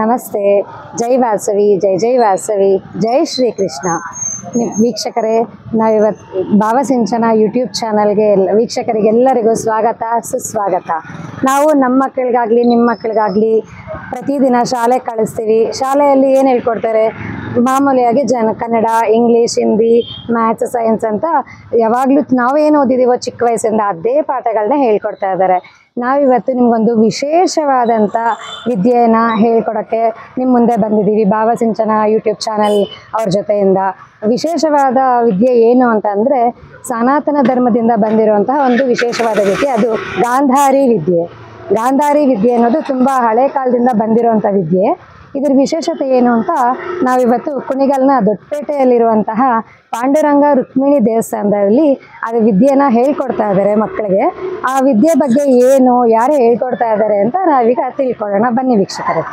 ನಮಸ್ತೆ, ಜೈ ವಾಸವಿ, ಜೈ ಜೈ ವಾಸವಿ, ಜೈ ಶ್ರೀ ಕೃಷ್ಣ. ವೀಕ್ಷಕರೇ, ನಾವಿವತ್ತು ಭಾವಸಿಂಚನ ಯೂಟ್ಯೂಬ್ ಚಾನಲ್ಗೆ ವೀಕ್ಷಕರಿಗೆಲ್ಲರಿಗೂ ಸ್ವಾಗತ, ಸುಸ್ವಾಗತ. ನಾವು ನಮ್ಮ ಮಕ್ಕಳಿಗಾಗಲಿ ನಿಮ್ಮ ಮಕ್ಕಳಿಗಾಗಲಿ ಪ್ರತಿದಿನ ಶಾಲೆ ಕಳಿಸ್ತೀವಿ. ಶಾಲೆಯಲ್ಲಿ ಏನು ಹೇಳ್ಕೊಡ್ತಾರೆ? ಮಾಮೂಲಿಯಾಗಿ Kannada, English, Hindi, maths, science ಅಂತ ಯಾವಾಗಲೂ ನಾವೇನು ಓದಿದ್ದೀವೋ ಚಿಕ್ಕ ವಯಸ್ಸಿಂದ ಅದೇ ಪಾಠಗಳನ್ನ ಹೇಳ್ಕೊಡ್ತಾ ಇದ್ದಾರೆ. ನಾವಿವತ್ತು ನಿಮಗೊಂದು ವಿಶೇಷವಾದಂಥ ವಿದ್ಯೆಯನ್ನು ಹೇಳ್ಕೊಡೋಕ್ಕೆ ನಿಮ್ಮ ಮುಂದೆ ಬಂದಿದ್ದೀವಿ ಭಾವಸಿಂಚನ ಯೂಟ್ಯೂಬ್ ಚಾನಲ್ ಅವ್ರ ಜೊತೆಯಿಂದ. ವಿಶೇಷವಾದ ವಿದ್ಯೆ ಏನು ಅಂತಂದರೆ ಸನಾತನ ಧರ್ಮದಿಂದ ಬಂದಿರುವಂತಹ ಒಂದು ವಿಶೇಷವಾದ ವಿದ್ಯೆ, ಅದು ಗಾಂಧಾರಿ ವಿದ್ಯೆ. ಗಾಂಧಾರಿ ವಿದ್ಯೆ ಅನ್ನೋದು ತುಂಬ ಹಳೆ ಕಾಲದಿಂದ ಬಂದಿರುವಂಥ ವಿದ್ಯೆ. ಇದರ ವಿಶೇಷತೆ ಏನು ಅಂತ ನಾವಿವತ್ತು ಕುಣಿಗಲ್ನ ದೊಡ್ಡಪೇಟೆಯಲ್ಲಿರುವಂತಹ ಪಾಂಡುರಂಗ ರುಕ್ಮಿಣಿ ದೇವಸ್ಥಾನದಲ್ಲಿ ಅದು ವಿದ್ಯೆನ ಹೇಳ್ಕೊಡ್ತಾ ಇದ್ದಾರೆ ಮಕ್ಕಳಿಗೆ. ಆ ವಿದ್ಯೆ ಬಗ್ಗೆ ಏನು, ಯಾರು ಹೇಳ್ಕೊಡ್ತಾ ಇದ್ದಾರೆ ಅಂತ ನಾವೀಗ ತಿಳ್ಕೊಳ್ಳೋಣ. ಬನ್ನಿ ವೀಕ್ಷಕರೇ.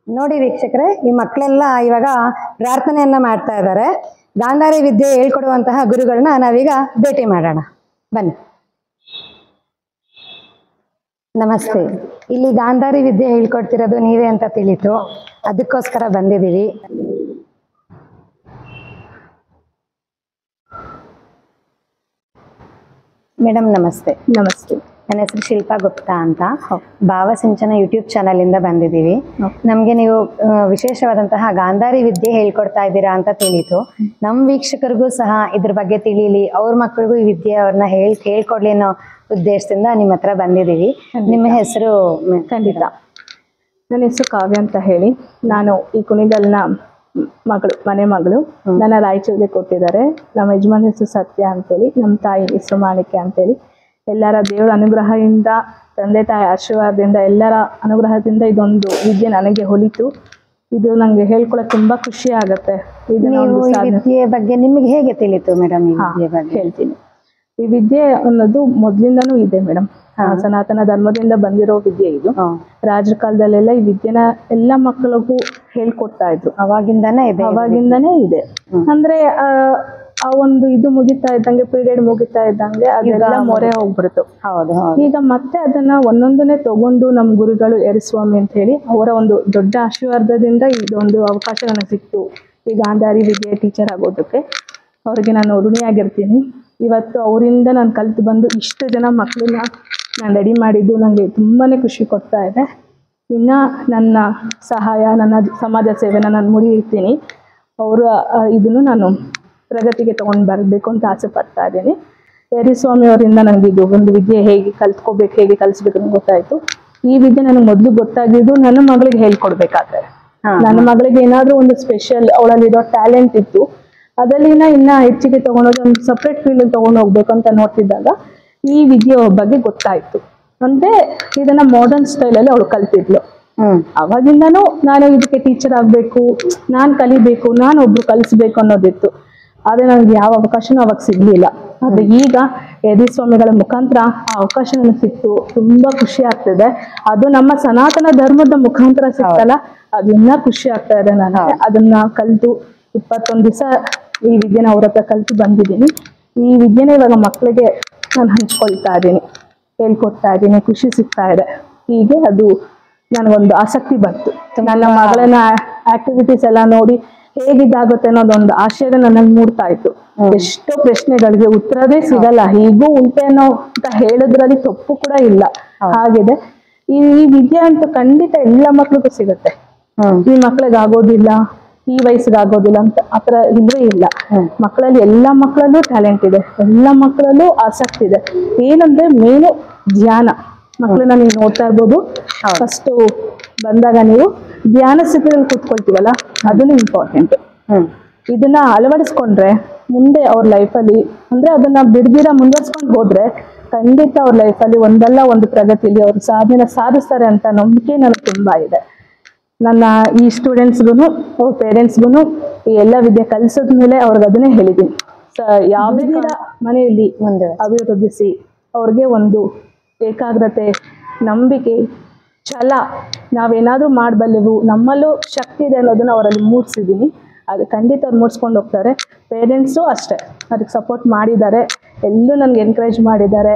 ನೋಡಿ ವೀಕ್ಷಕರೇ, ಈ ಮಕ್ಕಳೆಲ್ಲ ಇವಾಗ ಪ್ರಾರ್ಥನೆಯನ್ನ ಮಾಡ್ತಾ ಇದ್ದಾರೆ. ಗಾಂಧಾರಿ ವಿದ್ಯೆ ಹೇಳ್ಕೊಡುವಂತಹ ಗುರುಗಳನ್ನ ನಾವೀಗ ಭೇಟಿ ಮಾಡೋಣ. ಬನ್ನಿ. ನಮಸ್ತೆ. ಇಲ್ಲಿ ಗಾಂಧಾರಿ ವಿದ್ಯೆ ಹೇಳ್ಕೊಡ್ತಿರೋದು ನೀವೇ ಅಂತ ತಿಳಿತು, ಅದಕ್ಕೋಸ್ಕರ ಬಂದಿದ್ದೀವಿ. ಮೇಡಮ್ ನಮಸ್ತೆ. ನಮಸ್ತೆ. ನನ್ನ ಹೆಸರು ಶಿಲ್ಪಾ ಗುಪ್ತಾ ಅಂತ, ಭಾವಸಿಂಚನ ಯೂಟ್ಯೂಬ್ ಚಾನಲ್ ಇಂದ ಬಂದಿದ್ದೀವಿ. ನಮಗೆ ನೀವು ವಿಶೇಷವಾದಂತಹ ಗಾಂಧಾರಿ ವಿದ್ಯೆ ಹೇಳ್ಕೊಡ್ತಾ ಇದ್ದೀರಾ ಅಂತ ತಿಳಿತು. ನಮ್ಮ ವೀಕ್ಷಕರಿಗೂ ಸಹ ಇದ್ರ ಬಗ್ಗೆ ತಿಳಿಲಿ, ಅವ್ರ ಮಕ್ಕಳಿಗೂ ಈ ವಿದ್ಯೆ ಅವ್ರನ್ನ ಹೇಳ್ಕೊಡ್ಲಿ ಅನ್ನೋ ಉದ್ದೇಶದಿಂದ ನಿಮ್ಮ ಹತ್ರ ಬಂದಿದ್ದೀವಿ. ನಿಮ್ಮ ಹೆಸರು? ಖಂಡಿತ. ನನ್ನ ಹೆಸರು ಕಾವ್ಯ ಅಂತ ಹೇಳಿ. ನಾನು ಈ ಕುಣಿಗಲ್ನ ಮನೆ ಮಗಳು. ನನ್ನ ರಾಯಚೂರಿಗೆ ಕೊಟ್ಟಿದ್ದಾರೆ. ನಮ್ಮ ಯಜಮಾನ್ ಹೆಸರು ಸತ್ಯ ಅಂತೇಳಿ, ನಮ್ಮ ತಾಯಿ ಹೆಸರು ಮಾಣಿಕ್ಯ ಅಂತೇಳಿ. ಎಲ್ಲರ ದೇವರ ಅನುಗ್ರಹದಿಂದ, ತಂದೆ ತಾಯಿ ಆಶೀರ್ವಾದದಿಂದ, ಎಲ್ಲರ ಅನುಗ್ರಹದಿಂದ ಇದೊಂದು ವಿದ್ಯೆ ನನಗೆ ಹೊಲಿತು. ಇದು ನಂಗೆ ಹೇಳ್ಕೊಳಕ್ ತುಂಬಾ ಖುಷಿ ಆಗತ್ತೆ. ವಿದ್ಯೆ ಬಗ್ಗೆ ನಿಮಗೆ ಹೇಗೆ ತಿಳಿತು ಮೇಡಮ್? ಹೇಳ್ತೀನಿ. ಈ ವಿದ್ಯೆ ಅನ್ನೋದು ಮೊದ್ಲಿಂದನೂ ಇದೆ ಮೇಡಮ್. ಸನಾತನ ಧರ್ಮದಿಂದ ಬಂದಿರೋ ವಿದ್ಯೆ ಇದು. ರಾಜರ ಕಾಲದಲ್ಲೆಲ್ಲ ಈ ವಿದ್ಯೆನ ಎಲ್ಲ ಮಕ್ಕಳಿಗೂ ಹೇಳ್ಕೊಡ್ತಾ ಇದ್ರು. ಅವಾಗಿಂದಾನೇ ಇದೆ. ಅಂದ್ರೆ ಆ ಒಂದು ಇದು ಮುಗಿತಾ ಇದ್ದಂಗೆ, ಪೀರಿಯಡ್ ಮುಗಿತಾ ಇದ್ದಂಗೆ ಅದೆಲ್ಲ ಮೊರೆ ಹೋಗ್ಬಿಡ್ತು. ಈಗ ಮತ್ತೆ ಅದನ್ನ ಒಂದೊಂದನ್ನೇ ತಗೊಂಡು ನಮ್ಮ ಗುರುಗಳು ಎರಿಸ್ವಾಮಿ ಅಂತ ಹೇಳಿ ಅವರ ಒಂದು ದೊಡ್ಡ ಆಶೀರ್ವಾದದಿಂದ ಇದೊಂದು ಅವಕಾಶ ನನಗೆ ಸಿಕ್ತು ಈ ಗಾಂಧಾರಿ ವಿದ್ಯೆ ಟೀಚರ್ ಆಗೋದಕ್ಕೆ. ಅವ್ರಿಗೆ ನಾನು ಋಣಿಯಾಗಿರ್ತೀನಿ. ಇವತ್ತು ಅವರಿಂದ ನಾನು ಕಲಿತು ಬಂದು ಇಷ್ಟು ಜನ ಮಕ್ಕಳನ್ನ ನಾನು ರೆಡಿ ಮಾಡಿದ್ದು ನನಗೆ ತುಂಬಾನೇ ಖುಷಿ ಕೊಡ್ತಾ ಇದೆ. ಇನ್ನು ನನ್ನ ಸಹಾಯ, ನನ್ನ ಸಮಾಜ ಸೇವೆನ ನಾನು ಮುಡಿಯಿರ್ತೀನಿ. ಅವರ ಇದನ್ನು ನಾನು ಪ್ರಗತಿಗೆ ತಗೊಂಡು ಬರಬೇಕು ಅಂತ ಆಸೆ ಪಡ್ತಾ ಇದ್ದೀನಿ. ಎರಿಸ್ವಾಮಿ ಅವರಿಂದ ನನಗೆ ಇದು ಒಂದು ವಿದ್ಯೆ ಹೇಗೆ ಕಲ್ತ್ಕೋಬೇಕು, ಹೇಗೆ ಕಲಿಸ್ಬೇಕು ಅಂತ ಗೊತ್ತಾಯ್ತು. ಈ ವಿದ್ಯೆ ನನಗೆ ಮೊದಲು ಗೊತ್ತಾಗಿದ್ದು ನನ್ನ ಮಗಳಿಗೆ ಹೇಳ್ಕೊಡ್ಬೇಕಾದ್ರೆ. ನನ್ನ ಮಗಳಿಗೆ ಏನಾದ್ರೂ ಒಂದು ಸ್ಪೆಷಲ್, ಅವಳಲ್ಲಿರೋ ಟ್ಯಾಲೆಂಟ್ ಇತ್ತು, ಅದರಲ್ಲಿನ ಇನ್ನ ಹೆಚ್ಚಿಗೆ ತಗೊಂಡೋಗಿ ಒಂದು ಸಪ್ರೇಟ್ ಫೀಲ್ಡ್ ತಗೊಂಡು ಹೋಗ್ಬೇಕು ಅಂತ ನೋಡ್ತಿದ್ದಾಗ ಈ ವಿದ್ಯೆ ಬಗ್ಗೆ ಗೊತ್ತಾಯ್ತು. ಅಂದ್ರೆ ಇದನ್ನ ಮಾಡರ್ನ್ ಸ್ಟೈಲ್ ಅಲ್ಲಿ ಅವಳು ಕಲ್ತಿದ್ಲು. ಅವಾಗಿಂದನೂ ನಾನು ಇದಕ್ಕೆ ಟೀಚರ್ ಆಗ್ಬೇಕು, ನಾನ್ ಕಲಿಬೇಕು, ನಾನು ಒಬ್ರು ಕಲಿಸ್ಬೇಕು ಅನ್ನೋದಿತ್ತು. ಆದ್ರೆ ನನಗೆ ಯಾವ ಅವಕಾಶನೂ ಅವಾಗ ಸಿಗ್ಲಿಲ್ಲ. ಆದ್ರೆ ಈಗ ಯದಿಸ್ವಾಮಿಗಳ ಮುಖಾಂತರ ಆ ಅವಕಾಶ ನನಗೆ ಸಿಕ್ತು. ತುಂಬಾ ಖುಷಿ ಆಗ್ತಿದೆ. ಅದು ನಮ್ಮ ಸನಾತನ ಧರ್ಮದ ಮುಖಾಂತರ ಸಿಕ್ತಲ್ಲ, ಅದನ್ನ ಖುಷಿ ಆಗ್ತಾ ಇದೆ ನನಗೆ. ಅದನ್ನ ಕಲಿತು 21 ದಿವಸ ಈ ವಿದ್ಯೆನ ಅವ್ರ ಹತ್ರ ಕಲಿತು ಬಂದಿದ್ದೀನಿ. ಈ ವಿದ್ಯೆನ ಇವಾಗ ಮಕ್ಕಳಿಗೆ ನಾನು ಹಂಚ್ಕೊಳ್ತಾ ಇದ್ದೀನಿ, ಹೇಳ್ಕೊಡ್ತಾ ಇದ್ದೀನಿ. ಖುಷಿ ಸಿಗ್ತಾ ಇದೆ. ಹೀಗೆ ಅದು ನನಗೊಂದು ಆಸಕ್ತಿ ಬಂತು. ನನ್ನ ಮಗಳನ್ನ ಆಕ್ಟಿವಿಟೀಸ್ ಎಲ್ಲ ನೋಡಿ ಹೇಗಿದ್ದಾಗುತ್ತೆ ಅನ್ನೋದೊಂದು ಆಶ್ಚರ್ಯ ನನಗೆ ಮೂಡ್ತಾ ಇತ್ತು. ಎಷ್ಟೋ ಪ್ರಶ್ನೆಗಳಿಗೆ ಉತ್ತರವೇ ಸಿಗಲ್ಲ, ಹೀಗೂ ಉಂಟೆ ಅನ್ನೋ ಅಂತ ಹೇಳಿದ್ರಲ್ಲಿ ತಪ್ಪು ಕೂಡ ಇಲ್ಲ. ಹಾಗಿದೆ ಈ ವಿದ್ಯೆ ಅಂತೂ ಖಂಡಿತ ಎಲ್ಲ ಮಕ್ಳಿಗೂ ಸಿಗುತ್ತೆ. ಈ ಮಕ್ಳಿಗೆ ಆಗೋದಿಲ್ಲ, ಈ ವಯಸ್ಸಿಗೆ ಆಗೋದಿಲ್ಲ ಅಂತ ಆತರ ಇಲ್ಲವೇ ಇಲ್ಲ. ಮಕ್ಕಳಲ್ಲಿ ಎಲ್ಲ ಮಕ್ಕಳಲ್ಲೂ ಟ್ಯಾಲೆಂಟ್ ಇದೆ, ಎಲ್ಲ ಮಕ್ಕಳಲ್ಲೂ ಆಸಕ್ತಿ ಇದೆ. ಏನಂದ್ರೆ ಮೇನು ಧ್ಯಾನ. ಮಕ್ಕಳನ್ನ ನೀವು ನೋಡ್ತಾ ಇರ್ಬೋದು. ಫಸ್ಟ್ ಬಂದಾಗ ನೀವು ಧ್ಯಾನ ಸ್ಥಿತಿಯಲ್ಲಿ ಕೂತ್ಕೊಳ್ತೀವಲ್ಲ, ಅದನ್ನು ಇಂಪಾರ್ಟೆಂಟ್. ಇದನ್ನ ಅಳವಡಿಸ್ಕೊಂಡ್ರೆ ಮುಂದೆ ಅವ್ರ ಲೈಫಲ್ಲಿ ಅಂದ್ರೆ ಅದನ್ನ ಬಿಡ್ದಿರ ಮುಂದುವರ್ಸ್ಕೊಂಡು ಹೋದ್ರೆ ಖಂಡಿತ ಅವ್ರ ಲೈಫಲ್ಲಿ ಒಂದಲ್ಲ ಒಂದು ಪ್ರಗತಿಯಲ್ಲಿ ಅವ್ರ ಸಾಧನೆ ಸಾಧಿಸ್ತಾರೆ ಅಂತ ನಂಬಿಕೆ ನನಗೆ ತುಂಬಾ ಇದೆ. ನನ್ನ ಈ ಸ್ಟೂಡೆಂಟ್ಸ್ಗೂ ಅವ್ರ ಪೇರೆಂಟ್ಸ್ಗೂ ಈ ಎಲ್ಲ ವಿದ್ಯೆ ಕಲಿಸಿದ್ಮೇಲೆ ಅವ್ರಿಗೆ ಅದನ್ನೇ ಹೇಳಿದ್ದೀನಿ. ಯಾವುದೇ ಮನೆಯಲ್ಲಿ ಅಭಿವೃದ್ಧಿಸಿ ಅವ್ರಿಗೆ ಒಂದು ಏಕಾಗ್ರತೆ, ನಂಬಿಕೆ, ಛಲ, ನಾವೇನಾದ್ರೂ ಮಾಡಬಲ್ಲೆವು, ನಮ್ಮಲ್ಲೂ ಶಕ್ತಿ ಇದೆ ಅನ್ನೋದನ್ನ ಅವರಲ್ಲಿ ಮೂಡಿಸಿದ್ದೀನಿ. ಅದು ಖಂಡಿತ ಅವ್ರು ಮೂಡಿಸ್ಕೊಂಡು ಹೋಗ್ತಾರೆ. ಪೇರೆಂಟ್ಸು ಅಷ್ಟೇ ಅದಕ್ಕೆ ಸಪೋರ್ಟ್ ಮಾಡಿದ್ದಾರೆ, ಎಲ್ಲೂ ನನಗೆ ಎನ್ಕರೇಜ್ ಮಾಡಿದ್ದಾರೆ.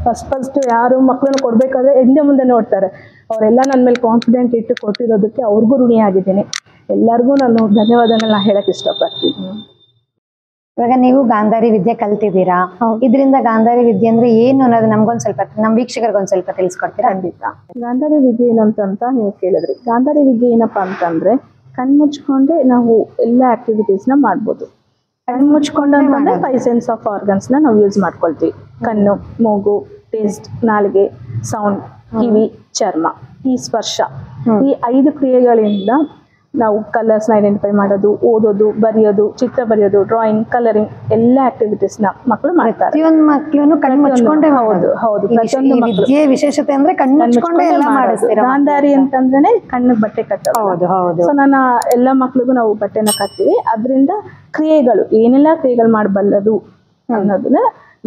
ಫಸ್ಟ್ ಯಾರು ಮಕ್ಕಳನ್ನು ಕೊಡಬೇಕಾದ್ರೆ ಹಿಂದೆ ಮುಂದೆ ನೋಡ್ತಾರೆ. ಅವರೆಲ್ಲ ನನ್ನ ಮೇಲೆ ಕಾನ್ಫಿಡೆಂಟ್ ಇಟ್ಟು ಕೊಟ್ಟಿರೋದಕ್ಕೆ ಅವ್ರಿಗೂ ಋಣಿಯಾಗಿದ್ದೀನಿ. ಎಲ್ಲರಿಗೂ ನಾನು ಧನ್ಯವಾದಗಳನ್ನ ಹೇಳಕ್ಕೆ ಇಷ್ಟಪಡ್ತೀನಿ. ಇವಾಗ ನೀವು ಗಾಂಧಾರಿ ವಿದ್ಯೆ ಕಲ್ತಿದ್ದೀರಾ, ಇದರಿಂದ ಗಾಂಧಾರಿ ವಿದ್ಯೆ ಅಂದ್ರೆ ಏನು ಅನ್ನೋದು ನಮ್ಗೊಂದು ಸ್ವಲ್ಪ, ನಮ್ಮ ವೀಕ್ಷಕರಿಗೊಂದು ಸ್ವಲ್ಪ ತಿಳಿಸ್ಕೊಡ್ತೀರಾ? ಖಂಡಿತ. ಗಾಂಧಾರಿ ವಿದ್ಯೆ ಏನಂತ ನೀವು ಕೇಳಿದ್ರಿ. ಗಾಂಧಾರಿ ವಿದ್ಯೆ ಏನಪ್ಪಾ ಅಂತಂದ್ರೆ ಕಣ್ಮುಚ್ಕೊಂಡೆ ನಾವು ಎಲ್ಲ ಆಕ್ಟಿವಿಟೀಸ್ನ ಮಾಡ್ಬೋದು. ಕಣ್ಮುಚ್ಕೊಂಡಂತಂದ್ರೆ 5 ಸೆನ್ಸ್ ಆಫ್ ಆರ್ಗನ್ಸ್ನ ನಾವು ಯೂಸ್ ಮಾಡ್ಕೊಳ್ತೀವಿ. ಕಣ್ಣು, ಮೂಗು, ಟೇಸ್ಟ್, ನಾಲಿಗೆ, ಸೌಂಡ್, ಕಿವಿ, ಚರ್ಮ, ಈ ಸ್ಪರ್ಶ, ಈ 5 ಕ್ರಿಯೆಗಳಿಂದ ನಾವು ಕಲರ್ಸ್ನ ಐಡೆಂಟಿಫೈ ಮಾಡೋದು, ಓದೋದು, ಬರೆಯೋದು, ಚಿತ್ರ ಬರೆಯೋದು, ಡ್ರಾಯಿಂಗ್, ಕಲರಿಂಗ್ ಎಲ್ಲ ಆಕ್ಟಿವಿಟೀಸ್ನ ಮಕ್ಕಳು ಮಾಡ್ತಾರೆ. ಪ್ರತಿಯೊಂದು ಮಕ್ಕಳು ಕಣ್ಣು ಮುಚ್ಕೊಂಡೇ. ಹೌದು ಪ್ರತಿಯೊಂದು ವಿದ್ಯೆ ವಿಶೇಷತೆ ಅಂದ್ರೆ ಕಣ್ಣು ಮುಚ್ಕೊಂಡೇ ಎಲ್ಲ ಮಾಡಿಸ್ತೀರಾ. ಗಾಂಧಾರಿ ಅಂತಂದ್ರೆ ಕಣ್ಣಿಗೆ ಬಟ್ಟೆ ಕಟ್ಟೋದು. ಸೊ ನನ್ನ ಎಲ್ಲ ಮಕ್ಳಿಗೂ ನಾವು ಬಟ್ಟೆನ ಕಟ್ತೀವಿ. ಅದರಿಂದ ಕ್ರಿಯೆಗಳು ಏನೆಲ್ಲ ಕ್ರಿಯೆಗಳು ಮಾಡಬಲ್ಲದು ಅನ್ನೋದನ್ನ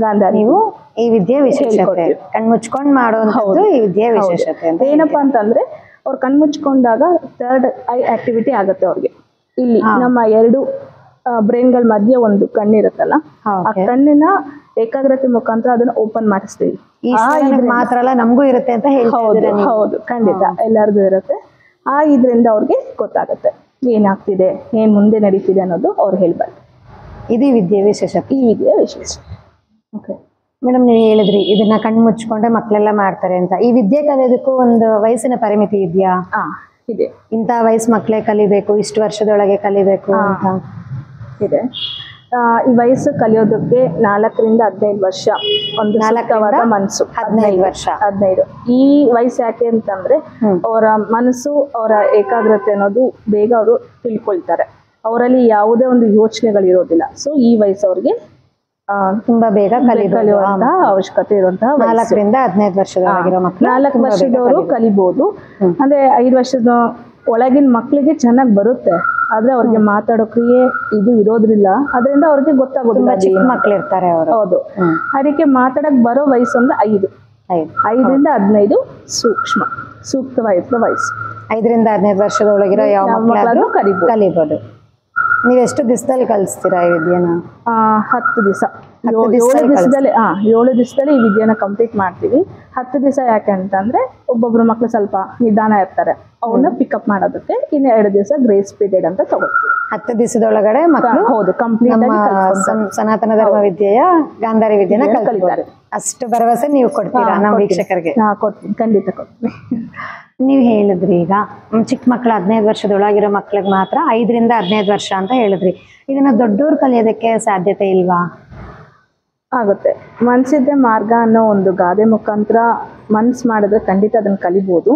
ಗಾಂಧಾರಿ. ನೀವು ಈ ವಿದ್ಯೆ ವಿಶೇಷತೆ ಕಣ್ಣು ಮುಚ್ಕೊಂಡು ಮಾಡೋದು ಈ ವಿದ್ಯೆ ವಿಶೇಷತೆ ಅಂತ. ಏನಪ್ಪಾ ಅಂತಂದ್ರೆ ಅವ್ರು ಕಣ್ಮುಚ್ಕೊಂಡಾಗ 3rd ಐ ಆಕ್ಟಿವಿಟಿ ಆಗುತ್ತೆ ಅವ್ರಿಗೆ. ಇಲ್ಲಿ ನಮ್ಮ 2 ಬ್ರೈನ್ಗಳ ಮಧ್ಯೆ ಒಂದು ಕಣ್ಣಿರುತ್ತಲ್ಲ, ಆ ಕಣ್ಣಿನ ಏಕಾಗ್ರತೆ ಮುಖಾಂತರ ಅದನ್ನ ಓಪನ್ ಮಾಡಿಸ್ತೀವಿ. ಮಾತ್ರ ಅಲ್ಲ, ನಮಗೂ ಇರುತ್ತೆ ಅಂತ ಹೇಳ್ತಾರೆ. ಹೌದು, ಖಂಡಿತ ಎಲ್ಲರಿಗೂ ಇರುತ್ತೆ. ಇದರಿಂದ ಅವ್ರಿಗೆ ಗೊತ್ತಾಗುತ್ತೆ ಏನಾಗ್ತಿದೆ, ಏನ್ ಮುಂದೆ ನಡೀತಿದೆ ಅನ್ನೋದು ಅವ್ರು ಹೇಳ್ಬಾರ್ದು. ಇದು ವಿದ್ಯೆ ವಿಶೇಷತೆ. ಈ ವಿದ್ಯೆ ವಿಶೇಷ. ಓಕೆ ಮೇಡಮ್, ನೀವು ಹೇಳಿದ್ರಿ ಇದನ್ನ ಕಣ್ಣು ಮುಚ್ಕೊಂಡೆ ಮಕ್ಕಳೆಲ್ಲ ಮಾಡ್ತಾರೆ ಅಂತ. ಈ ವಿದ್ಯೆ ಕಲಿಯೋದಕ್ಕೂ ಒಂದು ವಯಸ್ಸಿನ ಪರಿಮಿತಿ ಇದೆಯಾ? ಇದೆ. ಇಂಥ ವಯಸ್ಸು ಮಕ್ಕಳೇ ಕಲಿಬೇಕು, ಇಷ್ಟು ವರ್ಷದೊಳಗೆ ಕಲಿಬೇಕು ಅಂತ ಇದೆ. ಈ ವಯಸ್ಸು ಕಲಿಯೋದಕ್ಕೆ 4 ರಿಂದ 15 ವರ್ಷ ಒಂದು ಸೂಕ್ತವಾದ ಮನಸ್ಸು. 15 ಈ ವಯಸ್ಸು ಯಾಕೆ ಅಂತಂದ್ರೆ ಅವರ ಮನಸ್ಸು, ಅವರ ಏಕಾಗ್ರತೆ ಅನ್ನೋದು ಬೇಗ ಅವರು ತಿಳ್ಕೊಳ್ತಾರೆ. ಅವರಲ್ಲಿ ಯಾವುದೇ ಒಂದು ಯೋಚನೆಗಳಿರೋದಿಲ್ಲ. ಸೊ ಈ ವಯಸ್ಸು ಅವ್ರಿಗೆ ತುಂಬಾ ಬೇಗ ಕಲಿಯುವಂತಹ ಅವಶ್ಯಕತೆ ಇರುವಂತಹ 4 ರಿಂದ 15 ವರ್ಷದೊಳಗಿರೋ ಮಕ್ಕಳು. 4 ವರ್ಷದವರು ಕಲಿಬಹುದು. ಅಂದ್ರೆ 5 ವರ್ಷದ ಒಳಗಿನ ಮಕ್ಕಳಿಗೆ ಚೆನ್ನಾಗಿ ಬರುತ್ತೆ. ಆದ್ರೆ ಅವ್ರಿಗೆ ಮಾತಾಡೋ ಕ್ರಿಯೆ ಇದು ಇರೋದ್ರಿಲ್ಲ. ಅದರಿಂದ ಅವ್ರಿಗೆ ಗೊತ್ತಾಗೋದಿಲ್ಲ. ಚಿಕ್ಕ ಮಕ್ಳು ಇರ್ತಾರೆ ಅವರು. ಹೌದು. ಅದಕ್ಕೆ ಮಾತಾಡಕ್ ಬರೋ ವಯಸ್ಸು ಅಂದ್ರೆ 5 ರಿಂದ 15 ಸೂಕ್ತವಾಗಿರೋ ವಯಸ್ಸು. 5 ರಿಂದ 15 ವರ್ಷದೊಳಗಿರೋ ಯಾವ ಮಕ್ಕಳಾದ್ರೂ ಕಲಿಬಹುದು. ನೀವೆಷ್ಟು ದಿವಸದಲ್ಲಿ ಕಲಿಸ್ತೀರಾ ಈ ವಿದ್ಯೆನ? 10 ದಿವಸ. 7 ದಿವಸದಲ್ಲಿ ಈ ವಿದ್ಯೆನ ಕಂಪ್ಲೀಟ್ ಮಾಡ್ತೀವಿ. 10 ದಿವಸ ಯಾಕೆ ಅಂತಂದ್ರೆ ಒಬ್ಬೊಬ್ರು ಮಕ್ಳು ಸ್ವಲ್ಪ ನಿಧಾನ ಇರ್ತಾರೆ, ಅವ್ರನ್ನ ಪಿಕಪ್ ಮಾಡೋದಕ್ಕೆ ಇನ್ನು 2 ದಿವಸ ಗ್ರೇಸ್ ಪೀರಿಯಡ್ ಅಂತ ತಗೊಳ್ತೀವಿ. 10 ದಿವಸದೊಳಗಡೆ ಮಕ್ಕಳು ಹೌದು ಕಂಪ್ಲೀಟ್ ಸನಾತನ ಧರ್ಮ ವಿದ್ಯೆಯ ಗಾಂಧಾರಿ ವಿದ್ಯೆನ ಕಲಿತಾರೆ. ಅಷ್ಟು ಭರವಸೆ ನೀವು ಕೊಡ್ತೀರಾ ನಮ್ಮ ವೀಕ್ಷಕರಿಗೆ? ಕೊಡ್ತೀನಿ, ಖಂಡಿತ ಕೊಡ್ತೀನಿ. ನೀವು ಹೇಳಿದ್ರಿ ಈಗ ಚಿಕ್ಕ ಮಕ್ಕಳು 15 ವರ್ಷದೊಳಗಿರೋ ಮಕ್ಳಿಗೆ ಮಾತ್ರ 5 ರಿಂದ 15 ವರ್ಷ ಅಂತ ಹೇಳಿದ್ರಿ. ಇದನ್ನ ದೊಡ್ಡವ್ರು ಕಲಿಯೋದಕ್ಕೆ ಸಾಧ್ಯತೆ ಇಲ್ವಾ? ಆಗುತ್ತೆ. ಮನ್ಸಿದ್ದೆ ಮಾರ್ಗ ಅನ್ನೋ ಒಂದು ಗಾದೆ ಮುಖಾಂತರ ಮನ್ಸು ಮಾಡಿದ್ರೆ ಖಂಡಿತ ಅದನ್ನ ಕಲಿಬೋದು.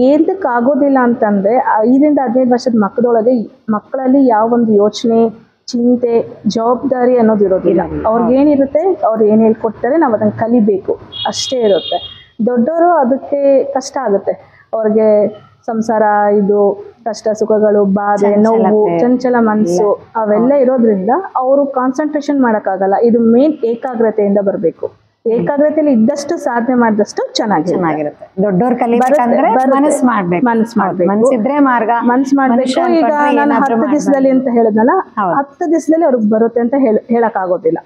ಏನಕ್ಕೆ ಆಗೋದಿಲ್ಲ ಅಂತಂದ್ರೆ 5 ರಿಂದ 15 ವರ್ಷದ ಮಕ್ಕಳಲ್ಲಿ ಯಾವ ಒಂದು ಯೋಚನೆ, ಚಿಂತೆ, ಜವಾಬ್ದಾರಿ ಅನ್ನೋದು ಇರೋದಿಲ್ಲ. ಅವ್ರಿಗೇನಿರುತ್ತೆ, ಅವ್ರು ಏನು ಹೇಳ್ಕೊಡ್ತಾರೆ ನಾವು ಅದನ್ನ ಕಲಿಬೇಕು ಅಷ್ಟೇ ಇರುತ್ತೆ. ದೊಡ್ಡವರು ಅದಕ್ಕೆ ಕಷ್ಟ ಆಗುತ್ತೆ. ಅವ್ರಿಗೆ ಸಂಸಾರ, ಇದು ಕಷ್ಟ ಸುಖಗಳು, ಬಾಧೆ, ನೋವು, ಚಂಚಲ ಮನಸ್ಸು ಅವೆಲ್ಲ ಇರೋದ್ರಿಂದ ಅವರು ಕಾನ್ಸಂಟ್ರೇಷನ್ ಮಾಡೋಕ್ಕಾಗಲ್ಲ. ಇದು ಮೇನ್ ಏಕಾಗ್ರತೆಯಿಂದ ಬರಬೇಕು. ಏಕಾಗ್ರತೆಯಲ್ಲಿ ಇದ್ದಷ್ಟು ಸಾಧನೆ ಮಾಡಿದಷ್ಟು ಚೆನ್ನಾಗಿರುತ್ತೆ. ದೊಡ್ಡವ್ರು ಕಲಿಬೇಕಂದ್ರೆ ಮನಸ್ಸು ಮಾಡ್ಬೇಕು. ಮನಸ್ಸು ಮಾಡ್ಬೇಕು. ಈಗ ನಾನು 10 ದಿವಸದಲ್ಲಿ ಅಂತ ಹೇಳಿದ್ನಲ್ಲ, 10 ದಿವಸದಲ್ಲಿ ಅವ್ರಿಗೆ ಬರುತ್ತೆ ಅಂತ ಹೇಳಕ್ ಆಗೋದಿಲ್ಲ.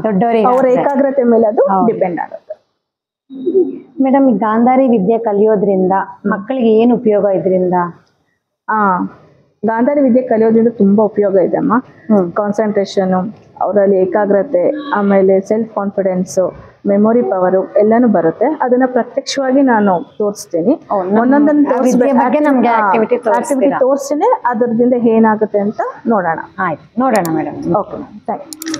ದೊಡ್ಡವರಿಗೆ ಅವ್ರ ಏಕಾಗ್ರತೆ ಮೇಲೆ ಅದು ಡಿಪೆಂಡ್ ಆಗುತ್ತೆ. ಮೇಡಮ್, ಗಾಂಧಾರಿ ವಿದ್ಯೆ ಕಲಿಯೋದ್ರಿಂದ ಮಕ್ಕಳಿಗೆ ಏನು ಉಪಯೋಗ? ಇದರಿಂದ ಗಾಂಧಾರಿ ವಿದ್ಯೆ ಕಲಿಯೋದ್ರಿಂದ ತುಂಬಾ ಉಪಯೋಗ ಇದೆ ಅಮ್ಮ. ಕಾನ್ಸಂಟ್ರೇಷನ್, ಅವರಲ್ಲಿ ಏಕಾಗ್ರತೆ, ಆಮೇಲೆ ಸೆಲ್ಫ್ ಕಾನ್ಫಿಡೆನ್ಸ್, ಮೆಮೊರಿ ಪವರು ಎಲ್ಲಾನು ಬರುತ್ತೆ. ಅದನ್ನ ಪ್ರತ್ಯಕ್ಷವಾಗಿ ನಾನು ತೋರಿಸ್ತೀನಿ. ಒಂದೊಂದನ್ನು ಆಕ್ಟಿವಿಟಿ ತೋರಿಸ್ತೀನಿ. ಅದರಿಂದ ಏನಾಗುತ್ತೆ ಅಂತ ನೋಡೋಣ. ಆಯ್ತು, ನೋಡೋಣ madam. Okay ma'am, thank you.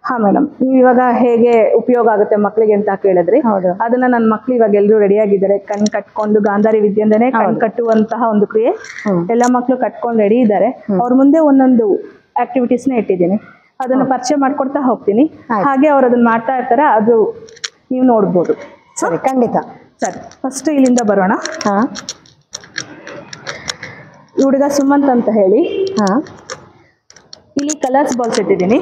ಹಾ ಮೇಡಮ್, ನೀವು ಇವಾಗ ಹೇಗೆ ಉಪಯೋಗ ಆಗುತ್ತೆ ಮಕ್ಕಳಿಗೆ ಅಂತ ಕೇಳಿದ್ರಿ. ಅದನ್ನ ನನ್ನ ಮಕ್ಳು ಇವಾಗ ಎಲ್ಲರೂ ರೆಡಿ ಆಗಿದ್ದಾರೆ. ಕಣ್ ಕಟ್ಕೊಂಡು ಗಾಂಧಾರಿ ವಿದ್ಯೆಯಿಂದನೇ ಕಣ್ ಕಟ್ಟುವಂತಹ ಒಂದು ಕ್ರಿಯೆ ಎಲ್ಲ ಮಕ್ಕಳು ಕಟ್ಕೊಂಡು ರೆಡಿ ಇದ್ದಾರೆ. ಅವ್ರ ಮುಂದೆ ಒಂದೊಂದು ಆಕ್ಟಿವಿಟೀಸ್ ನ ಇಟ್ಟಿದ್ದೀನಿ, ಅದನ್ನ ಪರಿಚಯ ಮಾಡ್ಕೊಡ್ತಾ ಹೋಗ್ತೀನಿ. ಹಾಗೆ ಅವ್ರು ಅದನ್ನ ಮಾಡ್ತಾ ಇರ್ತಾರೆ, ಅದು ನೀವು ನೋಡ್ಬೋದು. ಸರಿ, ಖಂಡಿತ. ಸರಿ, ಫಸ್ಟ್ ಇಲ್ಲಿಂದ ಬರೋಣ. ಈ ಹುಡುಗ ಸುಮಂತ್ ಅಂತ ಹೇಳಿ. ಇಲ್ಲಿ ಕಲರ್ಸ್ ಬಾಲ್ಸ್ ಇಟ್ಟಿದ್ದೀನಿ.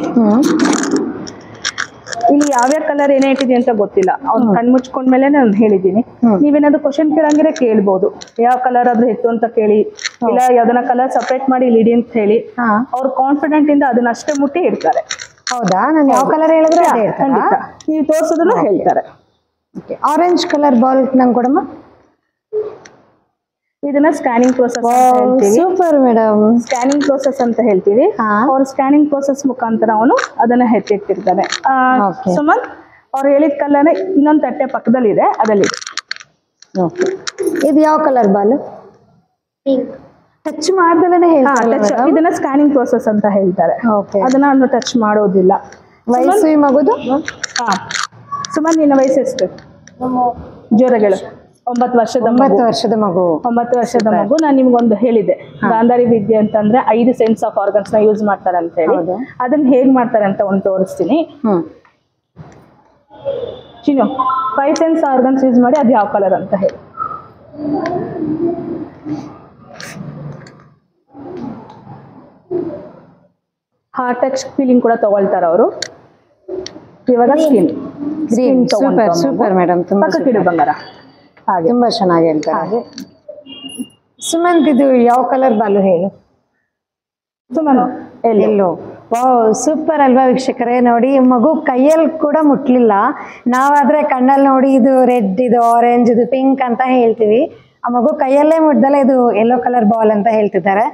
ಇಲ್ಲಿ ಯಾವ್ಯಾವ ಕಲರ್ ಏನೇ ಇಟ್ಟಿದ್ದೀನಿ ಅಂತ ಗೊತ್ತಿಲ್ಲ, ಅವ್ನು ಕಣ್ ಮುಚ್ಕೊಂಡ್ಮೇಲೆ ನಾನು ಹೇಳಿದ್ದೀನಿ. ನೀವೇನಾದ್ರು ಕ್ವಶನ್ ಕೇಳಂಗಿದ್ರೆ ಕೇಳ್ಬೋದು, ಯಾವ ಕಲರ್ ಆದ್ರೂ ಇತ್ತು ಅಂತ ಕೇಳಿ, ಇಲ್ಲ ಯಾವ್ದನ್ನ ಕಲರ್ ಸಪರೇಟ್ ಮಾಡಿ ಇಲ್ಲಿ ಇಡಿ ಅಂತ ಹೇಳಿ. ಅವ್ರು ಕಾನ್ಫಿಡೆಂಟ್ ಇಂದ ಅದನ್ನ ಅಷ್ಟೇ ಮುಟ್ಟಿ ಇಡ್ತಾರೆ. ಹೌದಾ? ನಾನು ಯಾವ ಕಲರ್ ಹೇಳಿದ್ರೆ ಖಂಡಿತ ನೀವು ತೋರ್ಸೋದನ್ನು ಹೇಳ್ತಾರೆ. ಆರೆಂಜ್ ಕಲರ್ ಬಾಲ್ ನಂಗೆ ಕೊಡಮ್ಮ. ಇದನ್ನ scanning process super madam. Scanning process ಅಂತ ಹೇಳ್ತೀವಿ. ಅವ್ರ ಸ್ಕ್ಯಾನಿಂಗ್ ಪ್ರೋಸೆಸ್ ಮುಖಾಂತರ ಅವನು ಅದನ್ನ ಎತ್ತಿಟ್ಟಿರ್ತಾನೆ. ಸುಮಂತ್ ಅವ್ರು ಹೇಳಿದ ಕಲರ್ ಇನ್ನೊಂದು ತಟ್ಟೆ ಪಕ್ಕದಲ್ಲಿ ಇದೆ, ಅದರಲ್ಲಿ ಇದು ಯಾವ ಕಲರ್ ಬಾಲ್? ಟಚ್ ಮಾಡ್ದಲೇ ಹೇಳ್ತಾರೆ. ಇದನ್ನ ಸ್ಕ್ಯಾನಿಂಗ್ ಪ್ರೋಸೆಸ್ ಅಂತ ಹೇಳ್ತಾರೆ. ಅದನ್ನ ಅವ್ನು ಟಚ್ ಮಾಡೋದಿಲ್ಲ. ವಯಸ್ಸು ಈ ಮಗುದು? ಸುಮಂತ್ ನಿನ್ನ ವಯಸ್ಸು ಎಷ್ಟು? ಜೋರಗಳು. 9 ವರ್ಷದ ಮಗು. 9 ವರ್ಷದ ಮಗು. ನಾನು ನಿಮ್ಗೊಂದು ಹೇಳಿದೆ, ಗಾಂಧಾರಿ ವಿದ್ಯೆ ಅಂತಂದ್ರೆ 5 ಸೆನ್ಸ್ ಆಫ್ ಆರ್ಗನ್ಸ್ ನ ಯೂಸ್ ಮಾಡ್ತಾರೆ ಅಂತ ಹೇಳಿ. ಅದನ್ನ ಹೇಗ್ ಮಾಡ್ತಾರೆ ಅಂತ ಒಂದು ತೋರಿಸ್ತೀನಿ. ಚಿನ್ನು, 5 ಸೆನ್ಸ್ ಆರ್ಗನ್ಸ್ ಯೂಸ್ ಮಾಡಿ ಅದು ಯಾವ ಕಲರ್ ಅಂತ ಹೇಳಿ. ಹಾರ್ಟ್ ಟಚ್ ಫೀಲಿಂಗ್ ಕೂಡ ತಗೊಳ್ತಾರೆ ಅವರು. ಇವಾಗ ಸ್ಕಿನ್ ಸೂಪರ್ ಮೇಡಮ್, ತುಂಬಾ ಕಿಡು ಬಂಗಾರ. ಹಾಗೆ ತುಂಬಾ ಚೆನ್ನಾಗಿ ಹೇಳ್ತಾರೆ. ಸುಮಂತ್ ಇದು ಯಾವ ಕಲರ್ ಬಾಲು ಹೇಳು? ಸುಮಂತ್ ಎಲ್ಲೋ. ವಾವ್, ಸೂಪರ್ ಅಲ್ವಾ ವೀಕ್ಷಕರೇ? ನೋಡಿ, ಮಗು ಕೈಯಲ್ಲಿ ಕೂಡ ಮುಟ್ಲಿಲ್ಲ. ನಾವಾದ್ರೆ ಕಣ್ಣಲ್ಲಿ ನೋಡಿ ಇದು ರೆಡ್, ಇದು ಆರೆಂಜ್, ಇದು ಪಿಂಕ್ ಅಂತ ಹೇಳ್ತೀವಿ. ಆ ಮಗು ಕೈಯಲ್ಲೇ ಮುಟ್ದಲ್ಲ ಇದು ಯೆಲ್ಲೋ ಕಲರ್ ಬಾಲ್ ಅಂತ ಹೇಳ್ತಿದ್ದಾರೆ.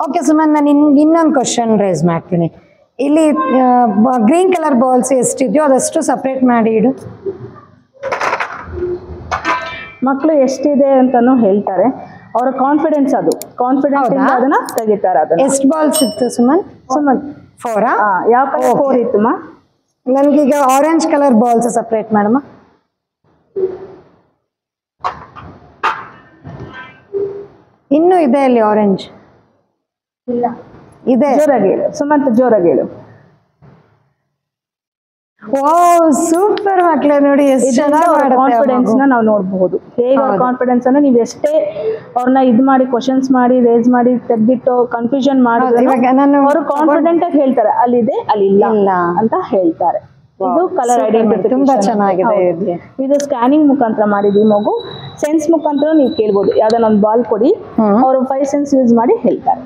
ಓಕೆ ಸುಮಂತ್, ನಾನು ಇನ್ನೊಂದು ಕ್ವಶನ್ ರೇಸ್ ಮಾಡ್ತೀನಿ. ಇಲ್ಲಿ ಗ್ರೀನ್ ಕಲರ್ ಬಾಲ್ಸ್ ಎಷ್ಟಿದೆಯೋ ಅದಷ್ಟು ಸಪ್ರೇಟ್ ಮಾಡಿ ಇಡು. ಮಕ್ಕಳು ಎಷ್ಟಿದೆ ಅಂತಾನು ಹೇಳ್ತಾರೆ. ಅವರ ಕಾನ್ಫಿಡೆನ್ಸ್, ಅದು ಕಾನ್ಫಿಡೆಂಟ್ ಇಂದ ಅದನ್ನ ತೆಗಿತಾರೆ. ಅದನ್ನ ಎಷ್ಟು ಬಾಲ್ಸ್ ಇತ್ತು ಸುಮಂತ್? 4. ಯಾವ ಕಲರ್ 4 ಇತ್ತಮ್ಮ? ನನ್ಗೀಗ ಆರೆಂಜ್ ಕಲರ್ ಬಾಲ್ಸ್ ಸಪ್ರೇಟ್ ಮಾಡಮ್ಮ. ಇನ್ನು ಇದೆ ಅಲ್ಲಿ ಆರೆಂಜ್? ಇಲ್ಲ, ಇದೆ. ಜೋರಾಗಿ ಹೇಳು ಸುಮಂತ್, ಜೋರಾಗಿ ಹೇಳು. ವಾವ್, ಸೂಪರ್ ಮಕ್ಕಳೇ, ನೋಡಿ ಎಷ್ಟು ಚೆನ್ನಾಗಿ ಕಾನ್ಫಿಡೆನ್ಸ್ ನ ನಾವು ನೋಡಬಹುದು. ಹೇಗೆ ಕಾನ್ಫಿಡೆನ್ಸ್ ಅನ್ನ ನೀವು ಎಷ್ಟೇ ಅವ್ರನ್ನ ಇದ್ ಮಾಡಿ ಕ್ವಶನ್ಸ್ ಮಾಡಿ ರೇಸ್ ಮಾಡಿ ತೆಗ್ದಿಟ್ಟು ಕನ್ಫ್ಯೂಷನ್ ಮಾಡಿದ್ರೆ ಅವರು ಕಾನ್ಫಿಡೆಂಟ್ ಆಗಿ ಹೇಳ್ತಾರೆ ಅಲ್ಲಿದೆ ಅಲ್ಲಿ ಇಲ್ಲ ಅಂತ ಹೇಳ್ತಾರೆ. ಇದು ಕಲರ್ ಐಡೆಂಟಿಟಿ ತುಂಬಾ ಚೆನ್ನಾಗಿದೆ. ಇದು ಸ್ಕ್ಯಾನಿಂಗ್ ಮುಖಾಂತರ ಮಾಡಿದ್ವಿ. ಮಗು ಸೆನ್ಸ್ ಮುಖಾಂತರ ನೀವು ಕೇಳ್ಬೋದು, ಯಾವ್ದಾನ ಒಂದು ಬಾಲ್ ಕೊಡಿ, ಅವರು 5 ಸೆನ್ಸ್ ಯೂಸ್ ಮಾಡಿ ಹೇಳ್ತಾರೆ.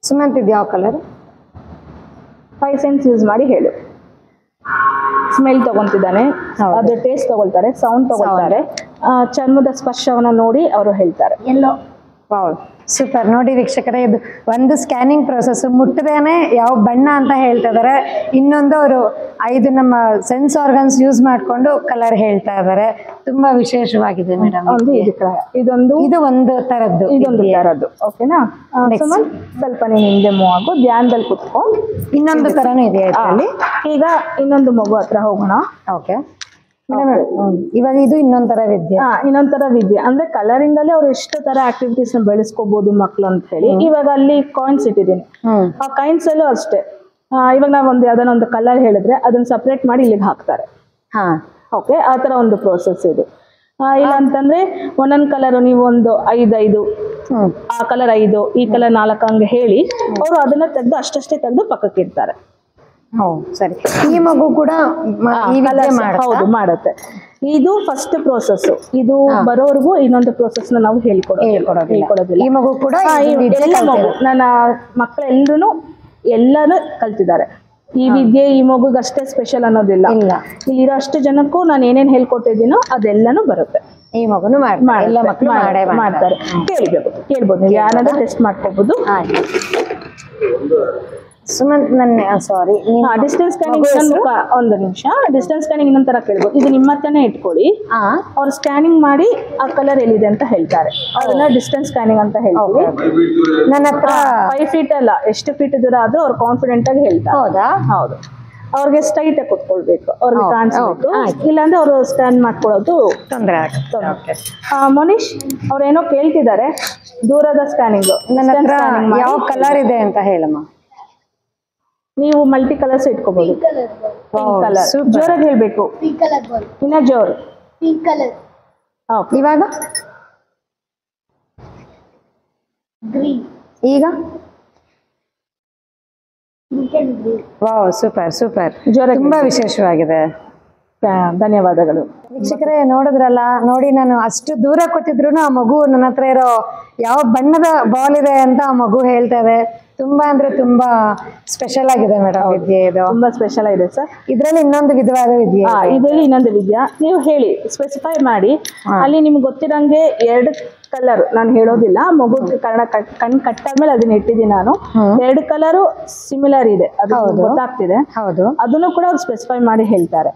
ಸುಮಂತ್ ಇದು ಯಾವ ಕಲರ್? 5 ಸೆನ್ಸ್ ಯೂಸ್ ಮಾಡಿ ಹೇಳು. ಸ್ಮೆಲ್ ತಗೊಂತಿದ್ದಾನೆ, ಅದ್ರ ಟೇಸ್ಟ್ ತಗೊಳ್ತಾರೆ, ಸೌಂಡ್ ತಗೊಳ್ತಾರೆ, ಚರ್ಮದ ಸ್ಪರ್ಶವನ್ನ ನೋಡಿ ಅವರು ಹೇಳ್ತಾರೆ. ಎಲ್ಲೋ. Wow, super. ನೋಡಿ ವೀಕ್ಷಕರೇ, ಇದು ಒಂದು ಸ್ಕ್ಯಾನಿಂಗ್ ಪ್ರೊಸೆಸ್. ಮುಟ್ಟದೇನೆ ಯಾವ ಬಣ್ಣ ಅಂತ ಹೇಳ್ತಿದ್ದಾರೆ, ಇನ್ನೊಂದು ಅವರು 5 ನಮ್ಮ ಸೆನ್ಸ್ ಆರ್ಗನ್ಸ್ ಯೂಸ್ ಮಾಡಿಕೊಂಡು ಕಲರ್ ಹೇಳ್ತಾ ಇದ್ದಾರೆ. ತುಂಬಾ ವಿಶೇಷವಾಗಿದೆ ಮೇಡಮ್. ಇದು ಒಂದು ತರದ್ದು. ಓಕೆನಾ? ಸ್ವಲ್ಪ ನೀನು ಹಿಂದೆ ಮೂವ್ ಆಗು, ಧ್ಯಾನದಲ್ಲಿ ಕುತ್ಕೊ. ಇನ್ನೊಂದು ತರನು ಇದೆ ಅಲ್ಲಿ. ಈಗ ಇನ್ನೊಂದು ಮಗು ಹತ್ರ ಹೋಗೋಣ. ಓಕೆ, ಇವಾಗ ಇದು ಇನ್ನೊಂದರ ವಿದ್ಯೆ. ಇನ್ನೊಂದರ ವಿದ್ಯೆ ಅಂದ್ರೆ ಕಲರಿಂಗ್ ಅಲ್ಲಿ ಅವ್ರು ಎಷ್ಟು ತರ ಆಕ್ಟಿವಿಟೀಸ್ ನ ಬೆಳೆಸ್ಕೋಬಹುದು ಮಕ್ಳು ಅಂತ ಹೇಳಿ. ಇವಾಗ ಅಲ್ಲಿ ಕಾಯಿನ್ಸ್ ಇಟ್ಟಿದ್ದೀನಿ. ಆ ಕಾಯಿನ್ಸ್ ಅಲ್ಲೂ ಅಷ್ಟೇ, ಇವಾಗ ನಾವ್ ಯಾವ್ದಾನ ಒಂದು ಕಲರ್ ಹೇಳಿದ್ರೆ ಅದನ್ನ ಸಪರೇಟ್ ಮಾಡಿ ಇಲ್ಲಿಗೆ ಹಾಕ್ತಾರೆ. ಓಕೆ, ಆ ತರ ಒಂದು ಪ್ರೋಸೆಸ್ ಇದು. ಇಲ್ಲ ಅಂತಂದ್ರೆ ಒಂದೊಂದ್ ಕಲರ್ ನೀವು ಒಂದು 5 ಆ ಕಲರ್ 5, ಈ ಕಲರ್ 4 ಹಂಗೆ ಹೇಳಿ ಅವರು ಅದನ್ನ ತೆಗೆದು ಅಷ್ಟಷ್ಟೇ ತೆಗೆದು ಪಕ್ಕಕ್ಕೆ ಇಡ್ತಾರೆ. ಸರಿ, ಈ ಮಗು ಕೂಡ ಹೌದು ಮಾಡುತ್ತೆ. ಇದು ಫಸ್ಟ್ ಪ್ರೋಸೆಸ್. ಇದು ಬರೋವರೆಗೂ ಇನ್ನೊಂದು ಪ್ರೋಸೆಸ್ ನ ನಾವು ಹೇಳ್ಕೊಡೋದಿಲ್ಲ. ಈ ಮಗು ಕೂಡ ಎಲ್ಲ ಮಗು ನನ್ನ ಮಕ್ಕಳೆಲ್ಲರೂ ಎಲ್ಲಾನು ಕಲ್ತಿದ್ದಾರೆ. ಈ ವಿದ್ಯೆ ಈ ಮಗುಗಷ್ಟೇ ಸ್ಪೆಷಲ್ ಅನ್ನೋದಿಲ್ಲ. ಇಲ್ಲಿರೋ ಅಷ್ಟು ಜನಕ್ಕೂ ನಾನು ಏನೇನ್ ಹೇಳ್ಕೊಟ್ಟಿದ್ದೀನೋ ಅದೆಲ್ಲಾನು ಬರುತ್ತೆ. ಈ ಮಗುನು ಮಾಡ್ತಾರೆ. ಕೇಳ್ಬೋದು, ನೀವು ಯಾರಾದ್ರೂ ಟೆಸ್ಟ್ ಮಾಡ್ಕೋಬಹುದು. ಸುಮಂತ್ ನನ್ನ ಸಾರಿ ಡಿಸ್ಟೆನ್ಸ್ ಸ್ಕ್ಯಾನಿಂಗ್ ಒಂದು ನಿಮಿಷ, ಡಿಸ್ಟೆನ್ಸ್ ಸ್ಕ್ಯಾನಿಂಗ್ ಇನ್ನೊಂದ್ ತರ ಕೇಳ್ಬೋದು. ಇದು ನಿಮ್ಮ ಹತ್ರನೇ ಇಟ್ಕೊಳ್ಳಿ, ಅವ್ರು ಸ್ಕ್ಯಾನಿಂಗ್ ಮಾಡಿ ಆ ಕಲರ್ ಎಲ್ಲಿದೆ ಅಂತ ಹೇಳ್ತಾರೆ. ಅದನ್ನ ಡಿಸ್ಟೆನ್ಸ್ ಸ್ಕ್ಯಾನಿಂಗ್ ಅಂತ ಹೇಳ್ತೀವಿ. ನನ್ನ ಹತ್ರ 5 feet ಅಲ್ಲ, ಎಷ್ಟು ಫೀಟ್ ದೂರ ಆದ್ರೂ ಅವ್ರು ಕಾನ್ಫಿಡೆಂಟ್ ಆಗಿ ಹೇಳ್ತಾರೆ. ಹೌದಾ? ಹೌದು. ಅವ್ರಿಗೆ ಸ್ಟ್ರೈಟ್ ಆಗಿ ಕುತ್ಕೊಳ್ಬೇಕು, ಅವ್ರಿಗೆ ಕಾಣಿಸ್ಬೇಕು. ಇಲ್ಲಾಂದ್ರೆ ಅವರು ಸ್ಕ್ಯಾನ್ ಮಾಡ್ಕೊಳ್ಳೋದು ತೊಂದರೆ ಆಗುತ್ತೆ. ಮನೀಶ್ ಅವ್ರೇನೋ ಕೇಳ್ತಿದ್ದಾರೆ, ದೂರದ ಸ್ಕ್ಯಾನಿಂಗ್. ನನ್ನ ಹತ್ರ ಯಾವ ಕಲರ್ ಇದೆ ಅಂತ ಹೇಳಮ್ಮ. ನೀವು ಮಲ್ಟಿ ಕಲರ್ಸ್ ಇಟ್ಕೋಬಹುದು. ಕಲರ್ ಜೋರಾಗಿ ಹೇಳ್ಬೇಕು, ಇನ್ನ ಜೋರ್. ಇವಾಗ ಈಗ ವಾವ್, ಸೂಪರ್ ಸೂಪರ್, ತುಂಬಾ ವಿಶೇಷವಾಗಿದೆ. ಧನ್ಯವಾದಗಳು. ವೀಕ್ಷಕರೇ ನೋಡಿದ್ರಲ್ಲ, ನೋಡಿ ನಾನು ಅಷ್ಟು ದೂರ ಕೂತಿದ್ರು ಆ ಮಗು ನನ್ನ ಹತ್ರ ಇರೋ ಯಾವ ಬಣ್ಣದ ಬಾಲ್ ಇದೆ ಅಂತ ಆ ಮಗು ಹೇಳ್ತಾ ಇದೆ. ತುಂಬಾ ಅಂದ್ರೆ ತುಂಬಾ ಸ್ಪೆಷಲ್ ಆಗಿದೆ ಮೇಡಮ್ ವಿದ್ಯೆ ಇದು. ತುಂಬಾ ಸ್ಪೆಷಲ್ ಆಗಿದೆ ಸರ್. ಇದ್ರಲ್ಲಿ ಇನ್ನೊಂದು ವಿಧವಾದ ವಿದ್ಯೆ, ಇದರಲ್ಲಿ ಇನ್ನೊಂದು ವಿದ್ಯೆ ನೀವು ಹೇಳಿ ಸ್ಪೆಸಿಫೈ ಮಾಡಿ. ಅಲ್ಲಿ ನಿಮ್ಗೆ ಗೊತ್ತಿರಂಗೆ 2 ಕಲರ್ ನಾನು ಹೇಳೋದಿಲ್ಲ, ಮಗು ಕಣ್ ಕಟ್ಟಾದ್ಮೇಲೆ ಅದನ್ನ ಇಟ್ಟಿದ್ದೀನಿ ನಾನು. 2 ಕಲರ್ ಸಿಮಿಲರ್ ಇದೆ, ಅದು ಗೊತ್ತಾಗ್ತಿದೆ. ಹೌದು, ಅದನ್ನು ಕೂಡ ಅವ್ರು ಸ್ಪೆಸಿಫೈ ಮಾಡಿ ಹೇಳ್ತಾರೆ.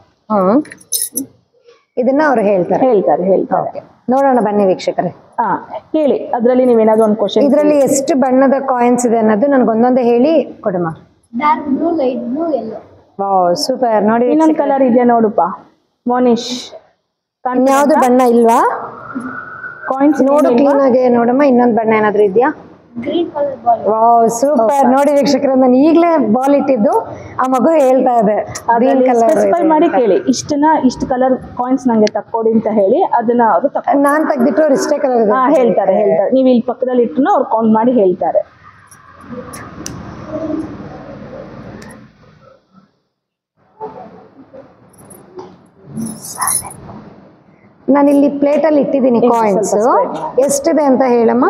ಇದನ್ನ ಅವ್ರು ಹೇಳ್ತಾರೆ. ನೋಡೋಣ ಬನ್ನಿ ವೀಕ್ಷಕರೇ. ಹೇಳಿ, ಅದ್ರಲ್ಲಿ ನೀವೇನಾದ್ರು ಒಂದು ಕ್ವಶನ್. ಇದ್ರಲ್ಲಿ ಎಷ್ಟು ಬಣ್ಣದ ಕಾಯಿನ್ಸ್ ಇದೆ ಅನ್ನೋದು ನನ್ಗೊಂದೊಂದೇ ಹೇಳಿ ಕೊಡಮ್ಮ. Dark blue, light blue, yellow. Wow, super. ನೋಡಿ ಇನ್ನೊಂದು ಕಲರ್ ಇದೆಯಾ ನೋಡುಪ್ಪ ಮೋನಿಶ್. ಯಾವ್ದು ಬಣ್ಣ ಇಲ್ವಾ? ಕಾಯಿನ್ಸ್ ನೋಡು ಕ್ಲೀನ್ ಆಗಿ ನೋಡಮ್ಮ. ಇನ್ನೊಂದು ಬಣ್ಣ ಏನಾದ್ರು ಇದೆಯಾ? Green colour ball. Wow, super. ನೋಡಿ ವೀಕ್ಷಕರೇ, ನಾನು ಈಗಲೇ ಬಾಲ್ ಇಟ್ಟಿದ್ದು ಆ ಮಗು ಹೇಳ್ತಾ ಇದೆ ಗ್ರೀನ್ ಕಲರ್. ಸ್ಪೆಸಿಫೈ ಮಾಡಿ ಕೇಳಿ, ಇಷ್ಟು ಕಲರ್ ಕಾಯಿನ್ಸ್ ನಂಗೆ ತಕ್ಕೊಡಿ ಅಂತ ಹೇಳಿ ಅದನ್ನ ಅವರು ನಾನ್ ತೆಗ್ದಿಟ್ಟು ಅವ್ರು ಇಷ್ಟೇ ಕಲರ್ ಹೇಳ್ತಾರೆ. ನೀವು ಇಲ್ಲಿ ಪಕ್ಕದಲ್ಲಿ ಇಟ್ಟು ಅವ್ರು ಕೌಂಟ್ ಮಾಡಿ ಹೇಳ್ತಾರೆ. ನಾನಿಲ್ಲಿ ಪ್ಲೇಟ್ ಅಲ್ಲಿ ಇಟ್ಟಿದ್ದೀನಿ ಕಾಯಿನ್ಸ್. ಎಷ್ಟಿದೆ ಅಂತ ಹೇಳಮ್ಮ.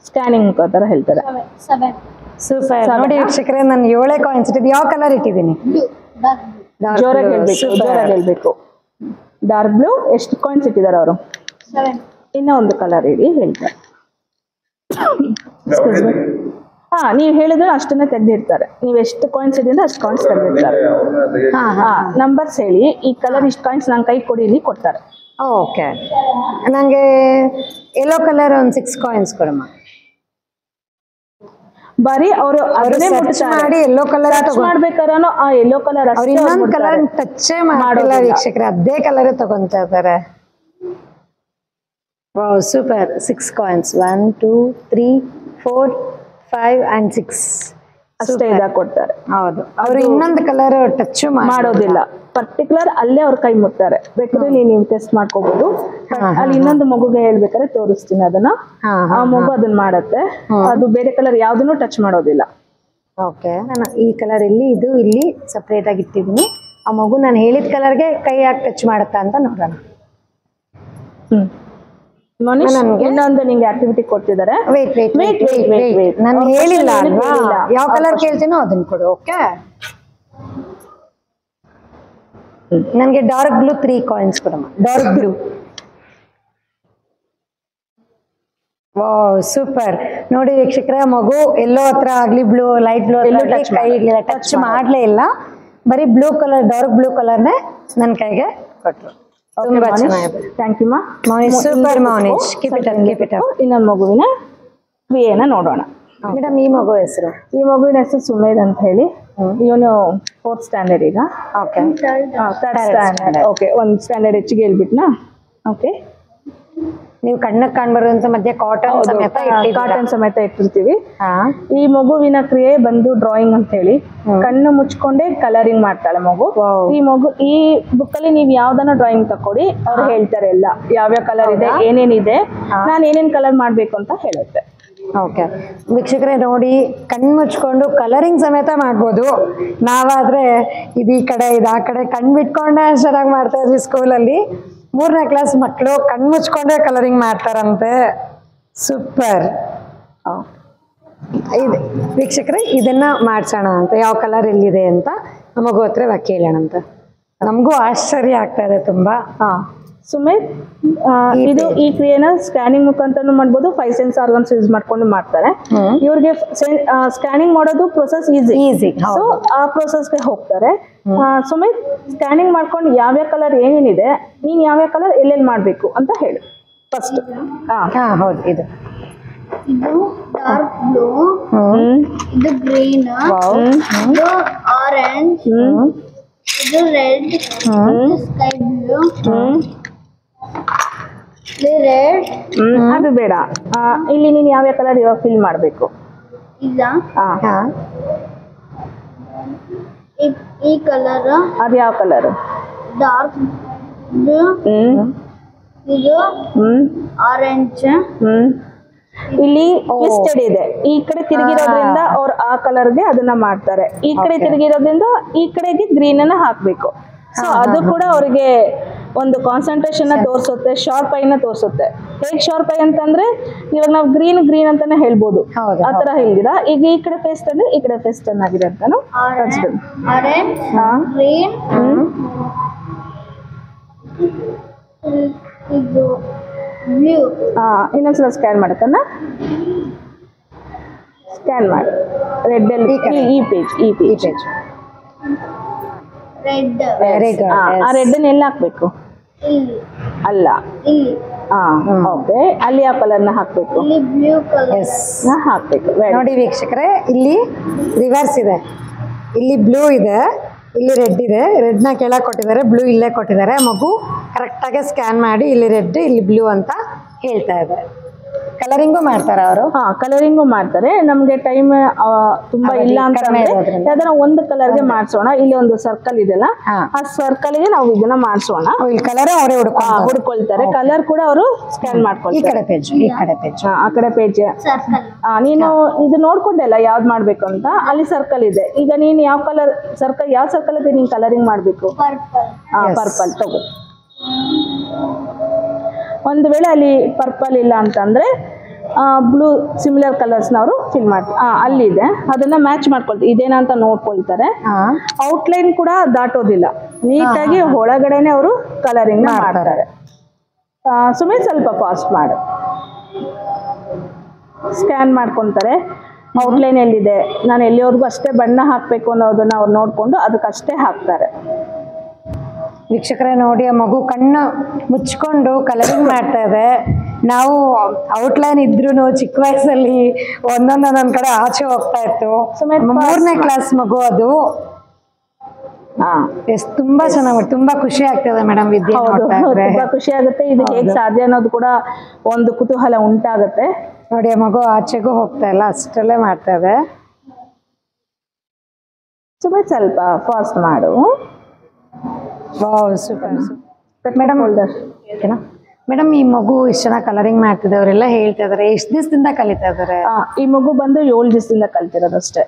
ಸ್ಕ್ಯಾನಿಂಗ್ ತರ ಹೇಳ್ತಾರೆ. 7. ಸೂಪರ್. ನೋಡಿ ವೀಕ್ಷಕರೇ, ನಾನು 7 ಕಾಯಿನ್ಸ್ ಇಟ್ಟಿದ್ದು. ಯಾವ ಕಲರ್ ಇಟ್ಟಿದ್ದೀನಿ? ಜೋರಾಗಿ ಹೇಳ್ಬೇಕು. Dark blue. ಎಷ್ಟು ಕಾಯಿನ್ಸ್ ಇಟ್ಟಿದ್ದಾರೆ ಅವರು? 7. ಇನ್ನ ಒಂದು ಕಲರ್ ಇಡಿ ಹೇಳ್ತಾರೆ. ನೀವ್ ಹೇಳಿದ್ರೆ ಅಷ್ಟನ್ನೇ ತೆಗ್ದಿರ್ತಾರೆ. ನೀವ್ ಎಷ್ಟು ಕಾಯಿನ್ಸ್ ಇದೆಯೋ ಅಷ್ಟು ಕಾಯಿನ್ಸ್ ತೆಗ್ದಿರ್ತಾರೆ. ನಂಬರ್ಸ್ ಹೇಳಿ, ಈ ಕಲರ್ ಇಷ್ಟು ಕಾಯಿನ್ಸ್ ನಂಗೆ ಕೈ ಕೊಡಿ, ಇಲ್ಲಿ ಕೊಡ್ತಾರೆ. ಓಕೆ, ನಂಗೆ ಯೆಲ್ಲೋ ಕಲರ್ ಒಂದು 6 ಕಾಯಿನ್ಸ್ ಕೊಡಮ್ಮ. ಬರೀ ಅವರು ಅದನ್ನೇ ಮಾಡಿ ಯೆಲ್ಲೋ ಕಲರ್ ಮಾಡ್ಬೇಕಾದ್ರೆ ಆ ಯೆಲ್ಲೋ ಕಲರ್ ಇನ್ನೊಂದು ಕಲರ್ ಟಚ್ಚೇ ಮಾಡಿಲ್ಲ ವೀಕ್ಷಕರೇ, ಅದೇ ಕಲರ್ ತಗೊಂತ ಇದ್ದಾರೆ. Wow, super. 6 ಕಾಯಿನ್ಸ್. 1 2 3 4 5 and 6 ಅಷ್ಟೇ ಇದಾಗ ಕೊಡ್ತಾರೆ. ಹೌದು, ಅವರು ಇನ್ನೊಂದು ಕಲರ್ ಟಚ್ ಮಾಡೋದಿಲ್ಲ. ಪರ್ಟಿಕ್ಯುಲರ್ ಅಲ್ಲೇ ಅವ್ರ ಕೈ ಮುಟ್ತಾರೆ. ಬೇಕಾದ್ರೆ ನೀವು ಟೆಸ್ಟ್ ಮಾಡ್ಕೋಬಹುದು. ಅಲ್ಲಿ ಇನ್ನೊಂದು ಮಗುಗೆ ಹೇಳ್ಬೇಕಾದ್ರೆ ತೋರಿಸ್ತೀನಿ ಅದನ್ನ. ಆ ಮಗು ಅದನ್ನ ಮಾಡತ್ತೆ. ಅದು ಬೇರೆ ಕಲರ್ ಯಾವ್ದನ್ನು ಟಚ್ ಮಾಡೋದಿಲ್ಲ. ಓಕೆ, ನಾನು ಈ ಕಲರ್ ಇಲ್ಲಿ ಸಪ್ರೇಟ್ ಆಗಿ ಇಟ್ಟಿದ್ದೀನಿ. ಆ ಮಗು ನಾನು ಹೇಳಿದ ಕಲರ್ಗೆ ಕೈ ಯಾಕೆ ಟಚ್ ಮಾಡುತ್ತಾ ಅಂತ ನೋಡೋಣ. ಇನ್ನೊಂದು ನಿಂಗೆ ಆಕ್ಟಿವಿಟಿ ಕೊಡ್ತಿದ್ದಾರೆ. ನಾನು ಹೇಳಿಲ್ಲ ಅಲ್ವಾ, ಯಾವ ಕಲರ್ ಕೇಳ್ತೀನೋ ಅದನ್ನ ಕೊಡು. ಓಕೆ, ನನಗೆ ಡಾರ್ಕ್ ಬ್ಲೂ 3 ಕಾಯಿನ್ಸ್ ಕೊಡಮ್ಮ. Dark blue. Wow, super. ನೋಡಿ ವೀಕ್ಷಕರೇ, ಮಗು ಎಲ್ಲೋ ಹತ್ರ ಆಗ್ಲಿ, ಬ್ಲೂ ಲೈಟ್ ಬ್ಲೂ ಕೈ ಇಡ್ಲಿಲ್ಲ, ಟಚ್ ಮಾಡ್ಲೇ ಇಲ್ಲ. ಬರೀ ಬ್ಲೂ ಕಲರ್, ಡಾರ್ಕ್ ಬ್ಲೂ ಕಲರ್ನೇ ನನ್ನ ಕೈಗೆ ಕೊಟ್ರು. ತುಂಬಾ ಚೆನ್ನಾಗಿದೆ. Thank you Mounish. Super Mounish. Keep it up. ಇನ್ನೊಂದು ಮಗುವಿನ ಕ್ರಿಯೆನ ನೋಡೋಣ. ಮೇಡಮ್, ಈ ಮಗು ಹೆಸರು? ಈ ಮಗುವಿನ ಹೆಸರು ಸುಮೇಧ್ ಅಂತ ಹೇಳಿ. ಇವನು 4th ಸ್ಟ್ಯಾಂಡರ್ಡ್ ಈಗ. Okay, 3rd standard. Okay, 1 standard ಹೆಚ್ಚಿಗೆ ಹೇಳ್ಬಿಟ್ನಾ. ಓಕೆ, ನೀವು ಕಣ್ಣಕ್ಕೆ ಕಾಣ್ಬರುವಂತ ಮಧ್ಯೆ ಕಾಟನ್ ಸಮೇತ ಇಟ್ಟಿರ್ತೀವಿ. ಈ ಮಗುವಿನ ಕ್ರಿಯೆ ಬಂದು ಡ್ರಾಯಿಂಗ್ ಅಂತ ಹೇಳಿ. ಕಣ್ಣು ಮುಚ್ಕೊಂಡೆ ಕಲರಿಂಗ್ ಮಾಡ್ತಾಳೆ ಮಗು. ಈ ಬುಕ್ ಅಲ್ಲಿ ನೀವು ಯಾವ್ದನ್ನ ಡ್ರಾಯಿಂಗ್ ತಕೊಡಿ, ಅವ್ರು ಹೇಳ್ತಾರೆ ಎಲ್ಲ ಯಾವ್ಯಾವ ಕಲರ್ ಇದೆ, ಏನೇನಿದೆ, ನಾನು ಏನೇನ್ ಕಲರ್ ಮಾಡ್ಬೇಕು ಅಂತ ಹೇಳುತ್ತೆ. ಓಕೆ ವೀಕ್ಷಕರೇ, ನೋಡಿ, ಕಣ್ಣು ಮುಚ್ಕೊಂಡು ಕಲರಿಂಗ್ ಸಮೇತ ಮಾಡ್ಬೋದು. ನಾವಾದ್ರೆ ಇದು ಈ ಕಡೆ ಇದು ಆ ಕಡೆ ಕಣ್ಣು ಬಿಟ್ಕೊಂಡೆ ಚೆನ್ನಾಗಿ ಮಾಡ್ತಾ ಇದ್ವಿ ಸ್ಕೂಲಲ್ಲಿ. 3ನೇ ಕ್ಲಾಸ್ ಮಕ್ಕಳು ಕಣ್ಣು ಮುಚ್ಕೊಂಡೇ ಕಲರಿಂಗ್ ಮಾಡ್ತಾರಂತೆ. ಸೂಪರ್. ಇದು ವೀಕ್ಷಕರೇ, ಇದನ್ನ ಮಾಡ್ಸೋಣ ಅಂತ, ಯಾವ ಕಲರ್ ಎಲ್ಲಿದೆ ಅಂತ ನಮಗೂ ಹತ್ರ ಕೇಳೋಣ ಅಂತ. ನಮಗೂ ಆಶ್ಚರ್ಯ ಆಗ್ತಾ ಇದೆ ತುಂಬಾ. ಸುಮೇತ್ ಇದು ಈ ಕ್ರಿಯೆನ ಸ್ಕ್ಯಾನಿಂಗ್ ಮುಖಾಂತರ ಮಾಡ್ಬೋದು, 5 ಸೆನ್ಸ್ ಆರ್ಗನ್ಸ್ ಯೂಸ್ ಮಾಡ್ಕೊಂಡು ಮಾಡ್ತಾರೆ. ಇವ್ರಿಗೆ ಸ್ಕ್ಯಾನಿಂಗ್ ಮಾಡೋದು ಪ್ರೊಸೆಸ್ ಈಸಿ, ಸೊ ಆ ಪ್ರೊಸೆಸ್ಗೆ ಹೋಗ್ತಾರೆ. ಸುಮೇತ್ ಸ್ಕ್ಯಾನಿಂಗ್ ಮಾಡ್ಕೊಂಡು ಯಾವ್ಯಾವ ಕಲರ್ ಏನೇನಿದೆ, ನೀನ್ ಯಾವ್ಯಾವ ಕಲರ್ ಎಲ್ಲೆಲ್ಲಿ ಮಾಡ್ಬೇಕು ಅಂತ ಹೇಳು ಫಸ್ಟ್. ಹೌದು, ಇದು ಡಾರ್ಕ್ ಬ್ಲೂ, ಇದು ಗ್ರೀನ್, ಇದು ಆರೆಂಜ್, ಇದು ರೆಡ್, ಸ್ಕೈ ಬ್ಲೂ, ಇದು ರೆಡ್. ಅದು ಬೇಡ, ಇಲ್ಲಿ ನೀನ್ ಯಾವ್ಯಾವ ಕಲರ್ ಇವಾಗ ಫಿಲ್ ಮಾಡ್ಬೇಕು. ಈಗ ಈ ಕಲರ್, ಅದು ಯಾವ ಕಲರ್? ಡಾರ್ಕ್ ಬ್ಲೂ, ಇದು ಆರೆಂಜ್. ಇಲ್ಲಿ ಟ್ವಿಸ್ಟೆಡ್ ಇದೆ, ಈ ಕಡೆ ತಿರುಗಿರೋದ್ರಿಂದ ಅವ್ರು ಆ ಕಲರ್ಗೆ ಅದನ್ನ ಮಾಡ್ತಾರೆ, ಈ ಕಡೆ ತಿರುಗಿರೋದ್ರಿಂದ ಈ ಕಡೆಗೆ ಗ್ರೀನ್ ಅನ್ನ ಹಾಕ್ಬೇಕು. ಸೊ ಅದು ಕೂಡ ಅವ್ರಿಗೆ ಒಂದು ಕಾನ್ಸಂಟ್ರೇಷನ್ ತೋರಿಸುತ್ತೆ, ಶಾರ್ಪ್ ಐನ ತೋರಿಸುತ್ತೆ. ಹೇಗ್ ಶಾರ್ಪ್ ಐ ಅಂತಂದ್ರೆ ಇವಾಗ ನಾವು ಗ್ರೀನ್ ಅಂತಾನೆ ಹೇಳ್ಬೋದು, ಆತರ ಹೇಳ್ದಿರಾ. ಈಗ ಈ ಕಡೆ ಫೇಸ್ ತಂದ್ರೆ ಈ ಕಡೆ ಫೇಸ್ ಚೆನ್ನಾಗಿದೆ ಅಂತಾನು ಆರೆಂಜ್, ಗ್ರೀನ್, ಇದು ಬ್ಲೂ. ಇನ್ನೊಂದ್ಸಲ ಸ್ಕ್ಯಾನ್ ಮಾಡಕ್ಕನ್ನ ಸ್ಕ್ಯಾನ್ ಮಾಡಿ. ರೆಡ್ ಅಲ್ಲಿ ಈ ಪೇಜ್ ರೆಡ್. ಆ ರೆಡ್ ಅನ್ನ ಎಲ್ಲಿ ಹಾಕ್ಬೇಕು? ಇಲ್ಲಿ ಅಲ್ಲ, ಇಲ್ಲಿ. ಓಕೆ, ಅಲ್ಲಿ ಯಾವ ಕಲರ್ ನ ಹಾಕ್ಬೇಕು? ಇಲ್ಲಿ ಬ್ಲೂ ಕಲರ್ ಹಾಕ್ಬೇಕು. ನೋಡಿ ವೀಕ್ಷಕರೇ, ಇಲ್ಲಿ ರಿವರ್ಸ್ ಇದೆ, ಇಲ್ಲಿ ಬ್ಲೂ ಇದೆ, ಇಲ್ಲಿ ರೆಡ್ ಇದೆ. ರೆಡ್ನ ಕೆಳಗೆ ಕೊಟ್ಟಿದ್ದಾರೆ, ಬ್ಲೂ ಇಲ್ಲೇ ಕೊಟ್ಟಿದ್ದಾರೆ. ಮಗು ಕರೆಕ್ಟಾಗಿ ಸ್ಕ್ಯಾನ್ ಮಾಡಿ ಇಲ್ಲಿ ರೆಡ್ ಇಲ್ಲಿ ಬ್ಲೂ ಅಂತ ಹೇಳ್ತಾ ಇದೆ. ಕಲರಿಂಗು ಮಾಡ್ತಾರೆ ಅವರು. ಕಲರಿಂಗು ಮಾಡ್ತಾರೆ. ನಮ್ಗೆ ಟೈಮ್ ತುಂಬಾ ಇಲ್ಲ ಅಂತಂದ್ರೆ ಯಾವ್ದಾರ ಒಂದು ಕಲರ್ಗೆ ಮಾಡ್ಸೋಣ. ಇಲ್ಲಿ ಒಂದು ಸರ್ಕಲ್ ಇದೆಲ್ಲ, ಆ ಸರ್ಕಲ್ ಗೆ ನಾವು ಇದನ್ನ ಮಾಡ್ಸೋಣ. ಕಲರ್ ಅವರೇ ಹುಡ್ಕೊಳ್ತಾರೆ. ಕಲರ್ ಕೂಡ ಅವರು ಸ್ಕ್ಯಾನ್ ಮಾಡ್ಕೊಳ್ತಾರೆ. ಈ ಕಡೆ ಪೇಜ್ ಆ ಕಡೆ ಪೇಜ್. ನೀನು ಇದು ನೋಡ್ಕೊಂಡೆಲ್ಲ ಯಾವ್ದು ಮಾಡ್ಬೇಕು ಅಂತ. ಅಲ್ಲಿ ಸರ್ಕಲ್ ಇದೆ. ಈಗ ನೀನ್ ಯಾವ ಕಲರ್ ಸರ್ಕಲ್, ಯಾವ ಸರ್ಕಲ್ ಇದೆ ನೀನ್ ಕಲರಿಂಗ್ ಮಾಡ್ಬೇಕು? ಪರ್ಪಲ್ ತಗೋ. ಒಂದು ವೇಳೆ ಅಲ್ಲಿ ಪರ್ಪಲ್ ಇಲ್ಲ ಅಂತಂದ್ರೆ ಬ್ಲೂ ಸಿಮಿಲರ್ ಕಲರ್ಸ್ನ ಅವರು ಫಿಲ್ ಮಾಡ್ತಾರೆ. ಅಲ್ಲಿ ಇದೆ, ಅದನ್ನ ಮ್ಯಾಚ್ ಮಾಡ್ಕೊಳ್ತಾರೆ. ಇದೇನಾ ಅಂತ ನೋಡ್ಕೊಳ್ತಾರೆ. ಔಟ್ಲೈನ್ ಕೂಡ ದಾಟೋದಿಲ್ಲ, ನೀಟಾಗಿ ಒಳಗಡೆನೆ ಅವರು ಕಲರಿಂಗ್ ಮಾಡ್ತಾರೆ. ಸುಮ್ಮನೆ ಸ್ವಲ್ಪ ಫಾಸ್ಟ್ ಮಾಡು. ಸ್ಕ್ಯಾನ್ ಮಾಡ್ಕೊತಾರೆ. ಔಟ್ಲೈನ್ ಎಲ್ಲಿದೆ, ನಾನು ಎಲ್ಲಿವರೆಗೂ ಅಷ್ಟೇ ಬಣ್ಣ ಹಾಕಬೇಕು ಅನ್ನೋದನ್ನ ಅವ್ರು ನೋಡ್ಕೊಂಡು ಅದಕ್ಕಷ್ಟೇ ಹಾಕ್ತಾರೆ. ವೀಕ್ಷಕರೇ ನೋಡಿ, ಆ ಮಗು ಕಣ್ಣು ಮುಚ್ಕೊಂಡು ಕಲರಿಂಗ್ ಮಾಡ್ತಾ ಇದೆ. ನಾವು ಔಟ್ಲೈನ್ ಇದ್ರೂ ಚಿಕ್ಕ ವಯಸ್ಸಲ್ಲಿ ಒಂದೊಂದೊಂದೊಂದ್ ಕಡೆ ಆಚೆ ಹೋಗ್ತಾ ಇತ್ತು. 3ನೇ ಕ್ಲಾಸ್ ಮಗು ಅದು. ತುಂಬಾ ಚೆನ್ನಾಗಿ, ತುಂಬಾ ಖುಷಿ ಆಗ್ತದೆ ಮೇಡಮ್. ವಿದ್ಯೆ ತುಂಬಾ ಖುಷಿ ಆಗುತ್ತೆ. ಇದು ಹೇಗ್ ಸಾಧ್ಯ ಅನ್ನೋದು ಕೂಡ ಒಂದು ಕುತೂಹಲ ಉಂಟಾಗುತ್ತೆ. ನೋಡಿ, ಆ ಮಗು ಆಚೆಗೂ ಹೋಗ್ತಾ ಇಲ್ಲ, ಅಷ್ಟರಲ್ಲೇ ಮಾಡ್ತಾ ಇದೆ. ಸುಮ್ಮನೆ ಸ್ವಲ್ಪ ಫಾಸ್ಟ್ ಮಾಡು. Super madam. ಮೇಡಮ್, ಈ ಮಗು ಇಷ್ಟು ಚೆನ್ನಾಗಿ ಕಲರಿಂಗ್ ಮಾಡ್ತಿದೆ, ಅವರೆಲ್ಲ ಹೇಳ್ತಾ ಇದಾರೆ. ಎಷ್ಟು ದಿವಸದಿಂದ ಕಲಿತಾ ಇದಾರೆ? ಈ ಮಗು ಬಂದು 7 ದಿವಸದಿಂದ ಕಲ್ತಿರೋದಷ್ಟೇ.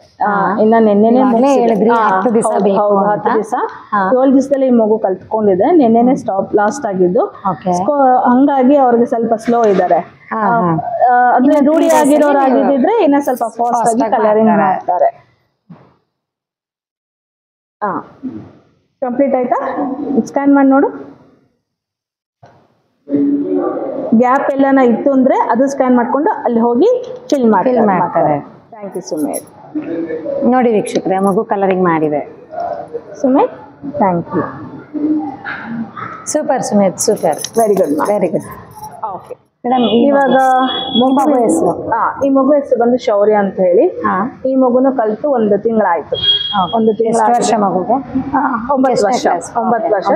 ಇನ್ನ ನಿನ್ನೆನೆ 10 ದಿವಸ 7 ದಿವಸದಲ್ಲಿ ಈ ಮಗು ಕಲ್ತ್ಕೊಂಡಿದೆ. ನಿನ್ನೆನೆ ಲಾಸ್ಟ್ ಆಗಿದ್ದು. ಹಂಗಾಗಿ ಅವ್ರಿಗೆ ಸ್ವಲ್ಪ ಸ್ಲೋ ಇದ್ದಾರೆ. ಅಂದ್ರೆ ರೂಢಿ ಆಗಿರೋರಾಗಿದ್ರೆ ಇನ್ನ ಸ್ವಲ್ಪ ಫಾಸ್ಟ್ ಆಗಿ ಕಲರಿಂಗ್ ಮಾಡ್ತಾರೆ. ಕಂಪ್ಲೀಟ್ ಆಯ್ತಾ? ಸ್ಕ್ಯಾನ್ ಮಾಡಿ ನೋಡು. ಗ್ಯಾಪ್ ಎಲ್ಲಾನ ಇತ್ತು ಅಂದ್ರೆ ಅದು ಸ್ಕ್ಯಾನ್ ಮಾಡ್ಕೊಂಡು ಅಲ್ಲಿ ಹೋಗಿ ಫಿಲ್ ಮಾಡ್ತಾರೆ. Thank you Sumeet. ನೋಡಿ ವೀಕ್ಷಕರೇ, ಮಗು ಕಲರಿಂಗ್ ಮಾಡಿದೆ. Sumeet, thank you. Super Sumeet, super. Very good, very good. Okay madam, ಇವಾಗ ಮಗು ಹೆಸರು ಈ ಮಗು ಹೆಸರು ಬಂದು ಶೌರ್ಯ ಅಂತ ಹೇಳಿ. ಈ ಮಗುನು ಕಲ್ತು 1 ತಿಂಗಳಾಯ್ತು. 1 ತಿಂಗಳ ವರ್ಷ ಮಗುಗೆ? 9 ವರ್ಷ.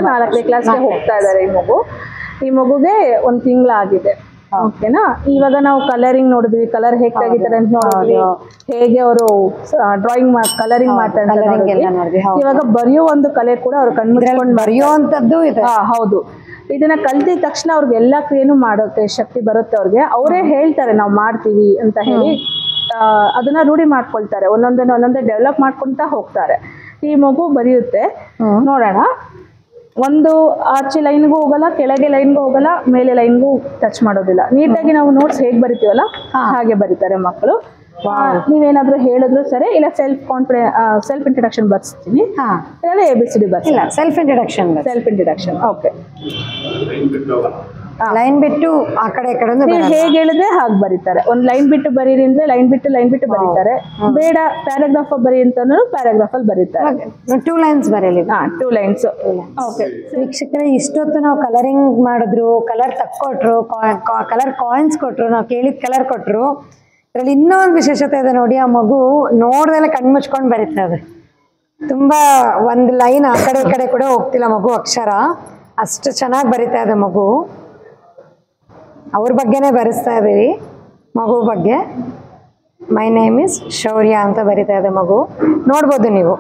4ನೇ ಕ್ಲಾಸ್ಗೆ ಹೋಗ್ತಾ ಇದ್ದಾರೆ ಈ ಮಗು. ಈ ಮಗುಗೆ 1 ತಿಂಗಳಾಗಿದೆ. ಓಕೆನಾ? ಇವಾಗ ನಾವು ಕಲರಿಂಗ್ ನೋಡಿದ್ವಿ, ಕಲರ್ ಹೇಗೆ ತೆಗಿತಾರೆ ಅಂತ ನೋಡಿದ್ವಿ, ಹೇಗೆ ಅವರು ಡ್ರಾಯಿಂಗ್ ಕಲರಿಂಗ್ ಮಾಡ್ತಾರೆ ಅಂತ ನೋಡಿದ್ವಿ. ಇವಾಗ ಬರೆಯೋ ಒಂದು ಕಲೆ ಕೂಡ ಅವ್ರು ಕಣ್ಮುಚ್ಕೊಂಡು ಬರೆಯುವಂತದ್ದು ಇದೆ. ಹೌದು. ಇದನ್ನ ಕಲ್ತಿದ ತಕ್ಷಣ ಅವ್ರಿಗೆ ಎಲ್ಲಾ ಕ್ರಿಯೆನೂ ಮಾಡೋಕೆ ಶಕ್ತಿ ಬರುತ್ತೆ ಅವ್ರಿಗೆ. ಅವರೇ ಹೇಳ್ತಾರೆ ನಾವು ಮಾಡ್ತೀವಿ ಅಂತ ಹೇಳಿ. ಅದನ್ನ ರೂಢಿ ಮಾಡ್ಕೊಳ್ತಾರೆ. ಒಂದೊಂದೇ ಡೆವಲಪ್ ಮಾಡ್ಕೊಂತ ಹೋಗ್ತಾರೆ. ಈ ಮಗು ಬರೆಯುತ್ತೆ. ನೋಡೋಣ. ಒಂದು ಆಚೆ ಲೈನ್ಗೂ ಹೋಗಲ್ಲ, ಕೆಳಗೆ ಲೈನ್ಗೂ ಹೋಗಲ್ಲ, ಮೇಲೆ ಲೈನ್ಗೂ ಟಚ್ ಮಾಡೋದಿಲ್ಲ. ನೀಟಾಗಿ ನಾವು ನೋಟ್ಸ್ ಹೇಗೆ ಬರಿತೀವಲ್ಲ ಹಾಗೆ ಬರೀತಾರೆ ಮಕ್ಕಳು. ನೀವೇನಾದ್ರೂ ಹೇಳಿದ್ರು ಸರಿ, ಇಲ್ಲ ಸೆಲ್ಫ್ ಇಂಟ್ರಡಕ್ಷನ್ ಬರ್ಸ್ತೀನಿ, ಇಲ್ಲ ABCD ಬರ್ಸಿ. ಇಲ್ಲ, ಸೆಲ್ಫ್ ಇಂಟ್ರಡಕ್ಷನ್. ಓಕೆ. ಲೈನ್ ಬಿಟ್ಟು ಆ ಕಡೆ ಈ ಕಡೆ ನೀವು ಹೇಗೆ ಹೇಳಿದ್ರೆ ಹಾಗೆ ಬರೀತಾರೆ. ಒಂದು ಲೈನ್ ಬಿಟ್ಟು ಬರೀರಿ ಅಂದ್ರೆ ಲೈನ್ ಬಿಟ್ಟು ಬರೀತಾರೆ. ಬೇಡ ಪ್ಯಾರಾಗ್ರಾಫ್ ಬರೀ ಅಂತಂದ್ರೂ ಪ್ಯಾರಾಗ್ರಾಫ್ ಅಲ್ಲಿ ಬರೀತಾರೆ. 2 ಲೈನ್ಸ್ ಬರೀಲಿ. 2 ಲೈನ್ಸ್. ಓಕೆ. ವೀಕ್ಷಕರೇ, ಇಷ್ಟೊತ್ತು ನಾವು ಕಲರಿಂಗ್ ಮಾಡಿದ್ರು, ಕಲರ್ ತಕ್ಕೊಟ್ರು, ಕಲರ್ ಕಾಯಿನ್ಸ್ ಕೊಟ್ರು, ನಾವು ಕೇಳಿದ ಕಲರ್ ಕೊಟ್ರು. ಇದರಲ್ಲಿ ಇನ್ನೊಂದು ವಿಶೇಷತೆ ಇದೆ ನೋಡಿ, ಆ ಮಗು ನೋಡ್ದಲ್ಲೇ ಕಣ್ಣು ಮುಚ್ಕೊಂಡು ಬರೀತಾ ಇದೆ. ತುಂಬಾ ಒಂದು ಲೈನ್ ಆ ಕಡೆ ಈ ಕಡೆ ಕೂಡ ಹೋಗ್ತಿಲ್ಲ ಮಗು, ಅಕ್ಷರ ಅಷ್ಟು ಚೆನ್ನಾಗಿ ಬರಿತಾ ಇದೆ ಮಗು. ಅವ್ರ ಬಗ್ಗೆನೇ ಬರೆಸ್ತಾ ಇದೀವಿ, ಮಗು ಬಗ್ಗೆ. ಮೈ ನೇಮ್ ಇಸ್ ಶೌರ್ಯ ಅಂತ ಬರಿತಾ ಇದೆ ಮಗು. ನೋಡ್ಬೋದು ನೀವು,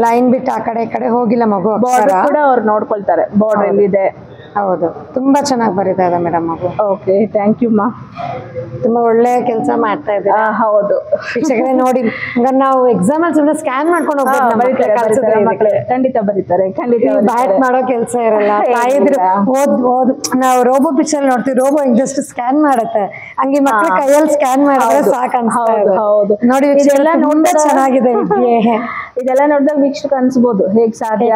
ಲೈನ್ ಬಿಟ್ಟು ಆ ಕಡೆ ಈ ಕಡೆ ಹೋಗಿಲ್ಲ ಮಗು. ಬಾರ್ಡರ್ ಕೂಡ ಅವ್ರು ನೋಡ್ಕೊಳ್ತಾರೆ, ಬಾರ್ಡರ್ ಎಲ್ಲಿದೆ. ಹೌದು, ತುಂಬಾ ಚೆನ್ನಾಗಿ ಬರಿತಾ ಇದೆ ಮೇಡಮ್ ಮಗು. ಓಕೆ, ಥ್ಯಾಂಕ್ ಯು ಮಾ. ತುಂಬಾ ಒಳ್ಳೆ ಕೆಲಸ ಮಾಡ್ತಾ ಇದ್ದಾರೆ. ಹೌದು ಶಿಕ್ಷಕರೇ, ನೋಡಿ ನಾವು ಎಕ್ಸಾಮ್ ಅಲ್ಲಿ ಸುಮ್ಮನೆ ಸ್ಕ್ಯಾನ್ ಮಾಡ್ಕೊಂಡು ಹೋಗ್ಬೋದು. ಖಂಡಿತ ಬರೀತಾರೆ, ಖಂಡಿತ. ಬ್ಯಾಟ್ ಮಾಡೋ ಕೆಲಸ ಇರಲ್ಲ. ತಾಯಿದ್ರು ಓದ್ ನಾವು ರೋಬೋ ಪಿಕ್ಚರ್ ನೋಡ್ತೀವಿ, ರೋಬೋ ಜಸ್ಟ್ ಸ್ಕ್ಯಾನ್ ಮಾಡುತ್ತೆ, ಹಂಗೆ ಮಕ್ಳ ಕೈಯಲ್ಲಿ ಸ್ಕ್ಯಾನ್ ಮಾಡಿದ್ರೆ ಸಾಕು ಅನ್ಸ್ತಾ ಇದೆ. ಹೌದು, ನೋಡಿ ಇದೆಲ್ಲ ನೋಡಿದ್ರೆ ಚೆನ್ನಾಗಿದೆ ವಿದ್ಯೆ. ಇದೆಲ್ಲ ನೋಡಿದಾಗ ವೀಕ್ಷಕ ಅನ್ಸ್ಬೋದು ಹೇಗ್ ಸಾಧ್ಯ.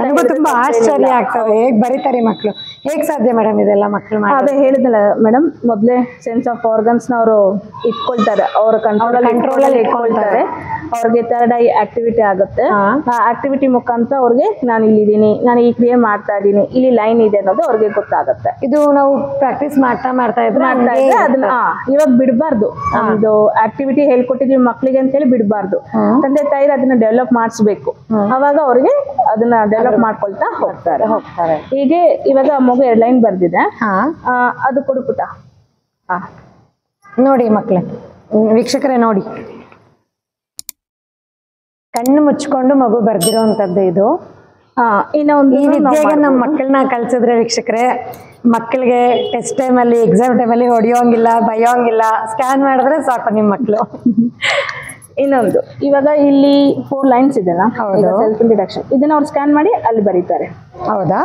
ನನಗೂ ತುಂಬಾ ಆಶ್ಚರ್ಯ ಆಗ್ತದೆ, ಹೇಗ್ ಬರೀತಾರೆ ಮಕ್ಳು, ಹೇಗ್ ಸಾಧ್ಯ ಮೇಡಮ್ ಇದೆಲ್ಲ ಮಕ್ಳು? ಅದೇ ಹೇಳಿದ್ನಲ್ಲ ಮೇಡಮ್, ಮೊದ್ಲೇ ಸೆನ್ಸ್ ಆಫ್ ಆರ್ಗನ್ಸ್ ನವರು ಇಟ್ಕೊಳ್ತಾರೆ, ಅವ್ರ ಕಂಟ್ರೋಲ್ ಅಲ್ಲಿ ಇಟ್ಕೊಳ್ತಾರೆ. ಅವ್ರಿಗೆ ಥರ್ಡ್ ಐ ಆಕ್ಟಿವಿಟಿ ಆಗುತ್ತೆ. ಆ ಆಕ್ಟಿವಿಟಿ ಮುಖಾಂತರ ಅವ್ರಿಗೆ ನಾನು ಇಲ್ಲಿದ್ದೀನಿ, ನಾನು ಈ ಕ್ರಿಯೆ ಮಾಡ್ತಾ ಇದ್ದೀನಿ, ಇಲ್ಲಿ ಲೈನ್ ಇದೆ ಅನ್ನೋದು ಅವ್ರಿಗೆ ಗೊತ್ತಾಗುತ್ತೆ. ಇದು ನಾವು ಪ್ರಾಕ್ಟೀಸ್ ಮಾಡ್ತಾ ಇದ್ರೆ ಅದನ್ನ ಇವಾಗ ಬಿಡಬಾರ್ದು. ಒಂದು ಆಕ್ಟಿವಿಟಿ ಹೇಳ್ಕೊಟ್ಟಿದೀವಿ ಮಕ್ಳಿಗೆ ಅಂತ ಹೇಳಿ ಬಿಡಬಾರ್ದು. ತಂದೆ ತಾಯಿ ಅದನ್ನ ಡೆವಲಪ್ ಮಾಡಿಸ್ಬೇಕು. ಅವಾಗ ಅವ್ರಿಗೆ ಅದನ್ನ ಡೆವಲಪ್ ಮಾಡ್ಕೊಳ್ತಾ ಹೋಗ್ತಾರೆ. ಹೀಗೆ ಇವಾಗ ಮಗು 2 ಲೈನ್ ಬರ್ದಿದೆ, ಅದು ಕೊಡುಪುಟ. ನೋಡಿ ಮಕ್ಳೆ, ವೀಕ್ಷಕರೇ ನೋಡಿ, ಕಣ್ಣು ಮುಚ್ಕೊಂಡು ಮಗು ಬರ್ದಿರೋಂಥದ್ದು ಇದು. ಇನ್ನೊಂದು ಈ ವಿದ್ಯೆಗೆ ನಮ್ಮ ಮಕ್ಕಳನ್ನ ಕಲ್ಸಿದ್ರೆ ವೀಕ್ಷಕರೇ, ಮಕ್ಕಳಿಗೆ ಟೆಸ್ಟ್ ಟೈಮಲ್ಲಿ, ಎಕ್ಸಾಮ್ ಟೈಮಲ್ಲಿ ಹೊಡಿಯೋಂಗಿಲ್ಲ, ಬೈಯೋಂಗಿಲ್ಲ, ಸ್ಕ್ಯಾನ್ ಮಾಡಿದ್ರೆ ಸಾಕು ನಿಮ್ಮ ಮಕ್ಕಳು. ಇನ್ನೊಂದು, ಇವಾಗ ಇಲ್ಲಿ 4 ಲೈನ್ಸ್ ಇದೆಲ್ಲ, ಸೆಲ್ಫ್ ಇಂಟ್ರಡಕ್ಷನ್, ಇದನ್ನ ಅವ್ರು ಸ್ಕ್ಯಾನ್ ಮಾಡಿ ಅಲ್ಲಿ ಬರೀತಾರೆ. ಹೌದಾ?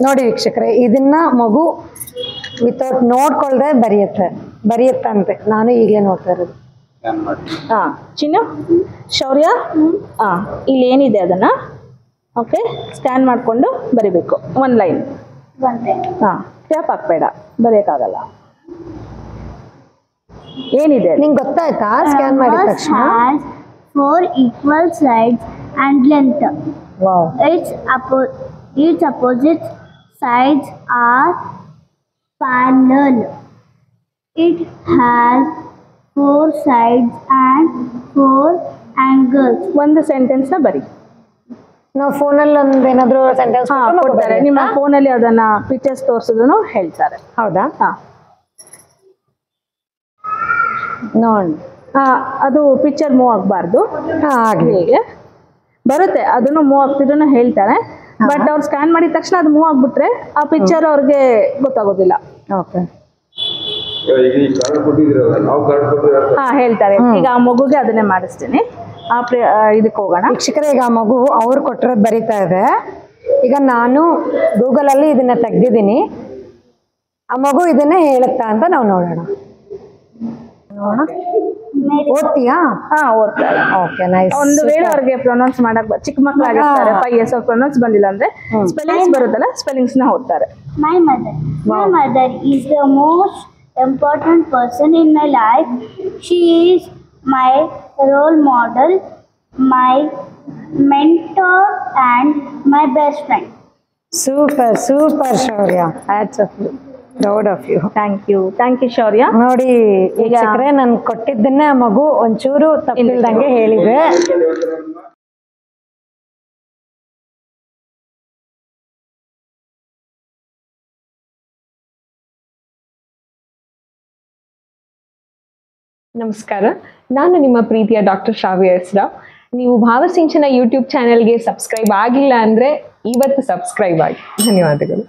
ನೋಡಿ ವೀಕ್ಷಕರೇ, ಇದನ್ನ ಮಗು ವಿತೌಟ್ ನೋಡ್ಕೊಳ್ದೆ ಬರೆಯುತ್ತಂತೆ. ನಾನು ಈಗಲೇ ನೋಡ್ತಾ ಇರೋದು. ಚಿನ್ನು, ಶೌರ್ಯ, ಇಲ್ಲಿ ಏನಿದೆ ಅದನ್ನ ಓಕೆ ಸ್ಕ್ಯಾನ್ ಮಾಡಿಕೊಂಡು ಬರಿಬೇಕು. 1 ಲೈನ್. ಕ್ಯಾಪ್ ಹಾಕ್ಬೇಡ, ಬರೆಯೋಕ್ಕಾಗಲ್ಲ. ಏನಿದೆ ನಿಂಗೆ ಗೊತ್ತಾಯ್ತಾ ಸ್ಕ್ಯಾನ್ ಮಾಡಿದ ತಕ್ಷಣ? 4 equal sides and length. Wow. Its opposite sides are parallel. It has 4 sides and 4 angles. ಒಂದು ಸೆಂಟೆನ್ಸ್ ನ ಬರಿ. ನಾವು ಫೋನಲ್ಲಿ ಒಂದೇನಾದ್ರೂ ಸೆಂಟೆನ್ಸ್ ಕೊಡ್ತಾರೆ, ನಿಮ್ಮ ಫೋನಲ್ಲಿ ಅದನ್ನ ಪಿಕ್ಚರ್ಸ್ ತೋರಿಸಿದ್ರು ಹೇಳ್ತಾರೆ. ಹೌದಾ? ನೋಡಿ, ಅದು ಪಿಕ್ಚರ್ ಮೂವ್ ಆಗಬಾರ್ದು. ಹೀಗೆ ಬರುತ್ತೆ, ಅದನ್ನು ಮೂವ್ ಆಗ್ತಿದ್ರು ಹೇಳ್ತಾರೆ. ಬಟ್ ಅವ್ರು ಸ್ಕ್ಯಾನ್ ಮಾಡಿದ ತಕ್ಷಣ ಅದು ಮೂವ್ ಆಗ್ಬಿಟ್ರೆ ಆ ಪಿಕ್ಚರ್ ಅವ್ರಿಗೆ ಗೊತ್ತಾಗೋದಿಲ್ಲ. ಓಕೆ, ಹೇಳ್ತಾರೆ. ಈಗ ಆ ಮಗುಗೆ ಅದನ್ನೇ ಮಾಡಿಸ್ತೀನಿ. ಇದಕ್ಕೆ ಹೋಗೋಣ ವೀಕ್ಷಕರೇ. ಈಗ ಆ ಮಗು ಅವ್ರು ಕೊಟ್ಟಿರೋದು ಬರೀತಾ ಇದೆ. ಈಗ ನಾನು ಗೂಗಲಲ್ಲಿ ಇದನ್ನ ತೆಗ್ದಿದ್ದೀನಿ, ಆ ಮಗು ಇದನ್ನೇ ಹೇಳುತ್ತಾ ಅಂತ ನಾವು ನೋಡೋಣ. ಓದ್ತೀಯಾ? ಓದ್ತಾರೆ. Okay, nice. ಒಂದು ವೇಳೆ ಅವ್ರಿಗೆ ಪ್ರೊನೌನ್ಸ್ ಮಾಡಕ್ ಚಿಕ್ಕ ಮಕ್ಕಳಾಗಿರ್ತಾರೆ, 5 years ಅವ್ರು ಪ್ರೊನೌನ್ಸ್ ಬಂದಿಲ್ಲ ಅಂದ್ರೆ ಸ್ಪೆಲ್ಲಿಂಗ್ಸ್ ಬರುತ್ತಲ್ಲ, ಸ್ಪೆಲ್ಲಿಂಗ್ಸ್ ನ ಓದ್ತಾರೆ. My mother is the most important person in my life. She is my role model, my mentor and my best friend. Super Shaurya. Hats off you, proud of you. Thank you Shaurya. ನೋಡಿ ವೀಕ್ಷಕರೇ, ನಾನು ಕೊಟ್ಟಿದ್ದನ್ನೇ ಆ ಮಗು ಒಂಚೂರು ತಪ್ಪಿಲ್ದಂಗೆ ಹೇಳಿದೆ. ನಮಸ್ಕಾರ, ನಾನು ನಿಮ್ಮ ಪ್ರೀತಿಯ ಡಾಕ್ಟರ್ ಶ್ರಾವ್ಯ ಎಸ್ ರಾವ್. ನೀವು ಭಾವಸಿಂಚನ ಯೂಟ್ಯೂಬ್ ಚಾನೆಲ್ಗೆ ಸಬ್ಸ್ಕ್ರೈಬ್ ಆಗಿಲ್ಲ ಅಂದರೆ ಇವತ್ತು ಸಬ್ಸ್ಕ್ರೈಬ್ ಆಗಿ. ಧನ್ಯವಾದಗಳು.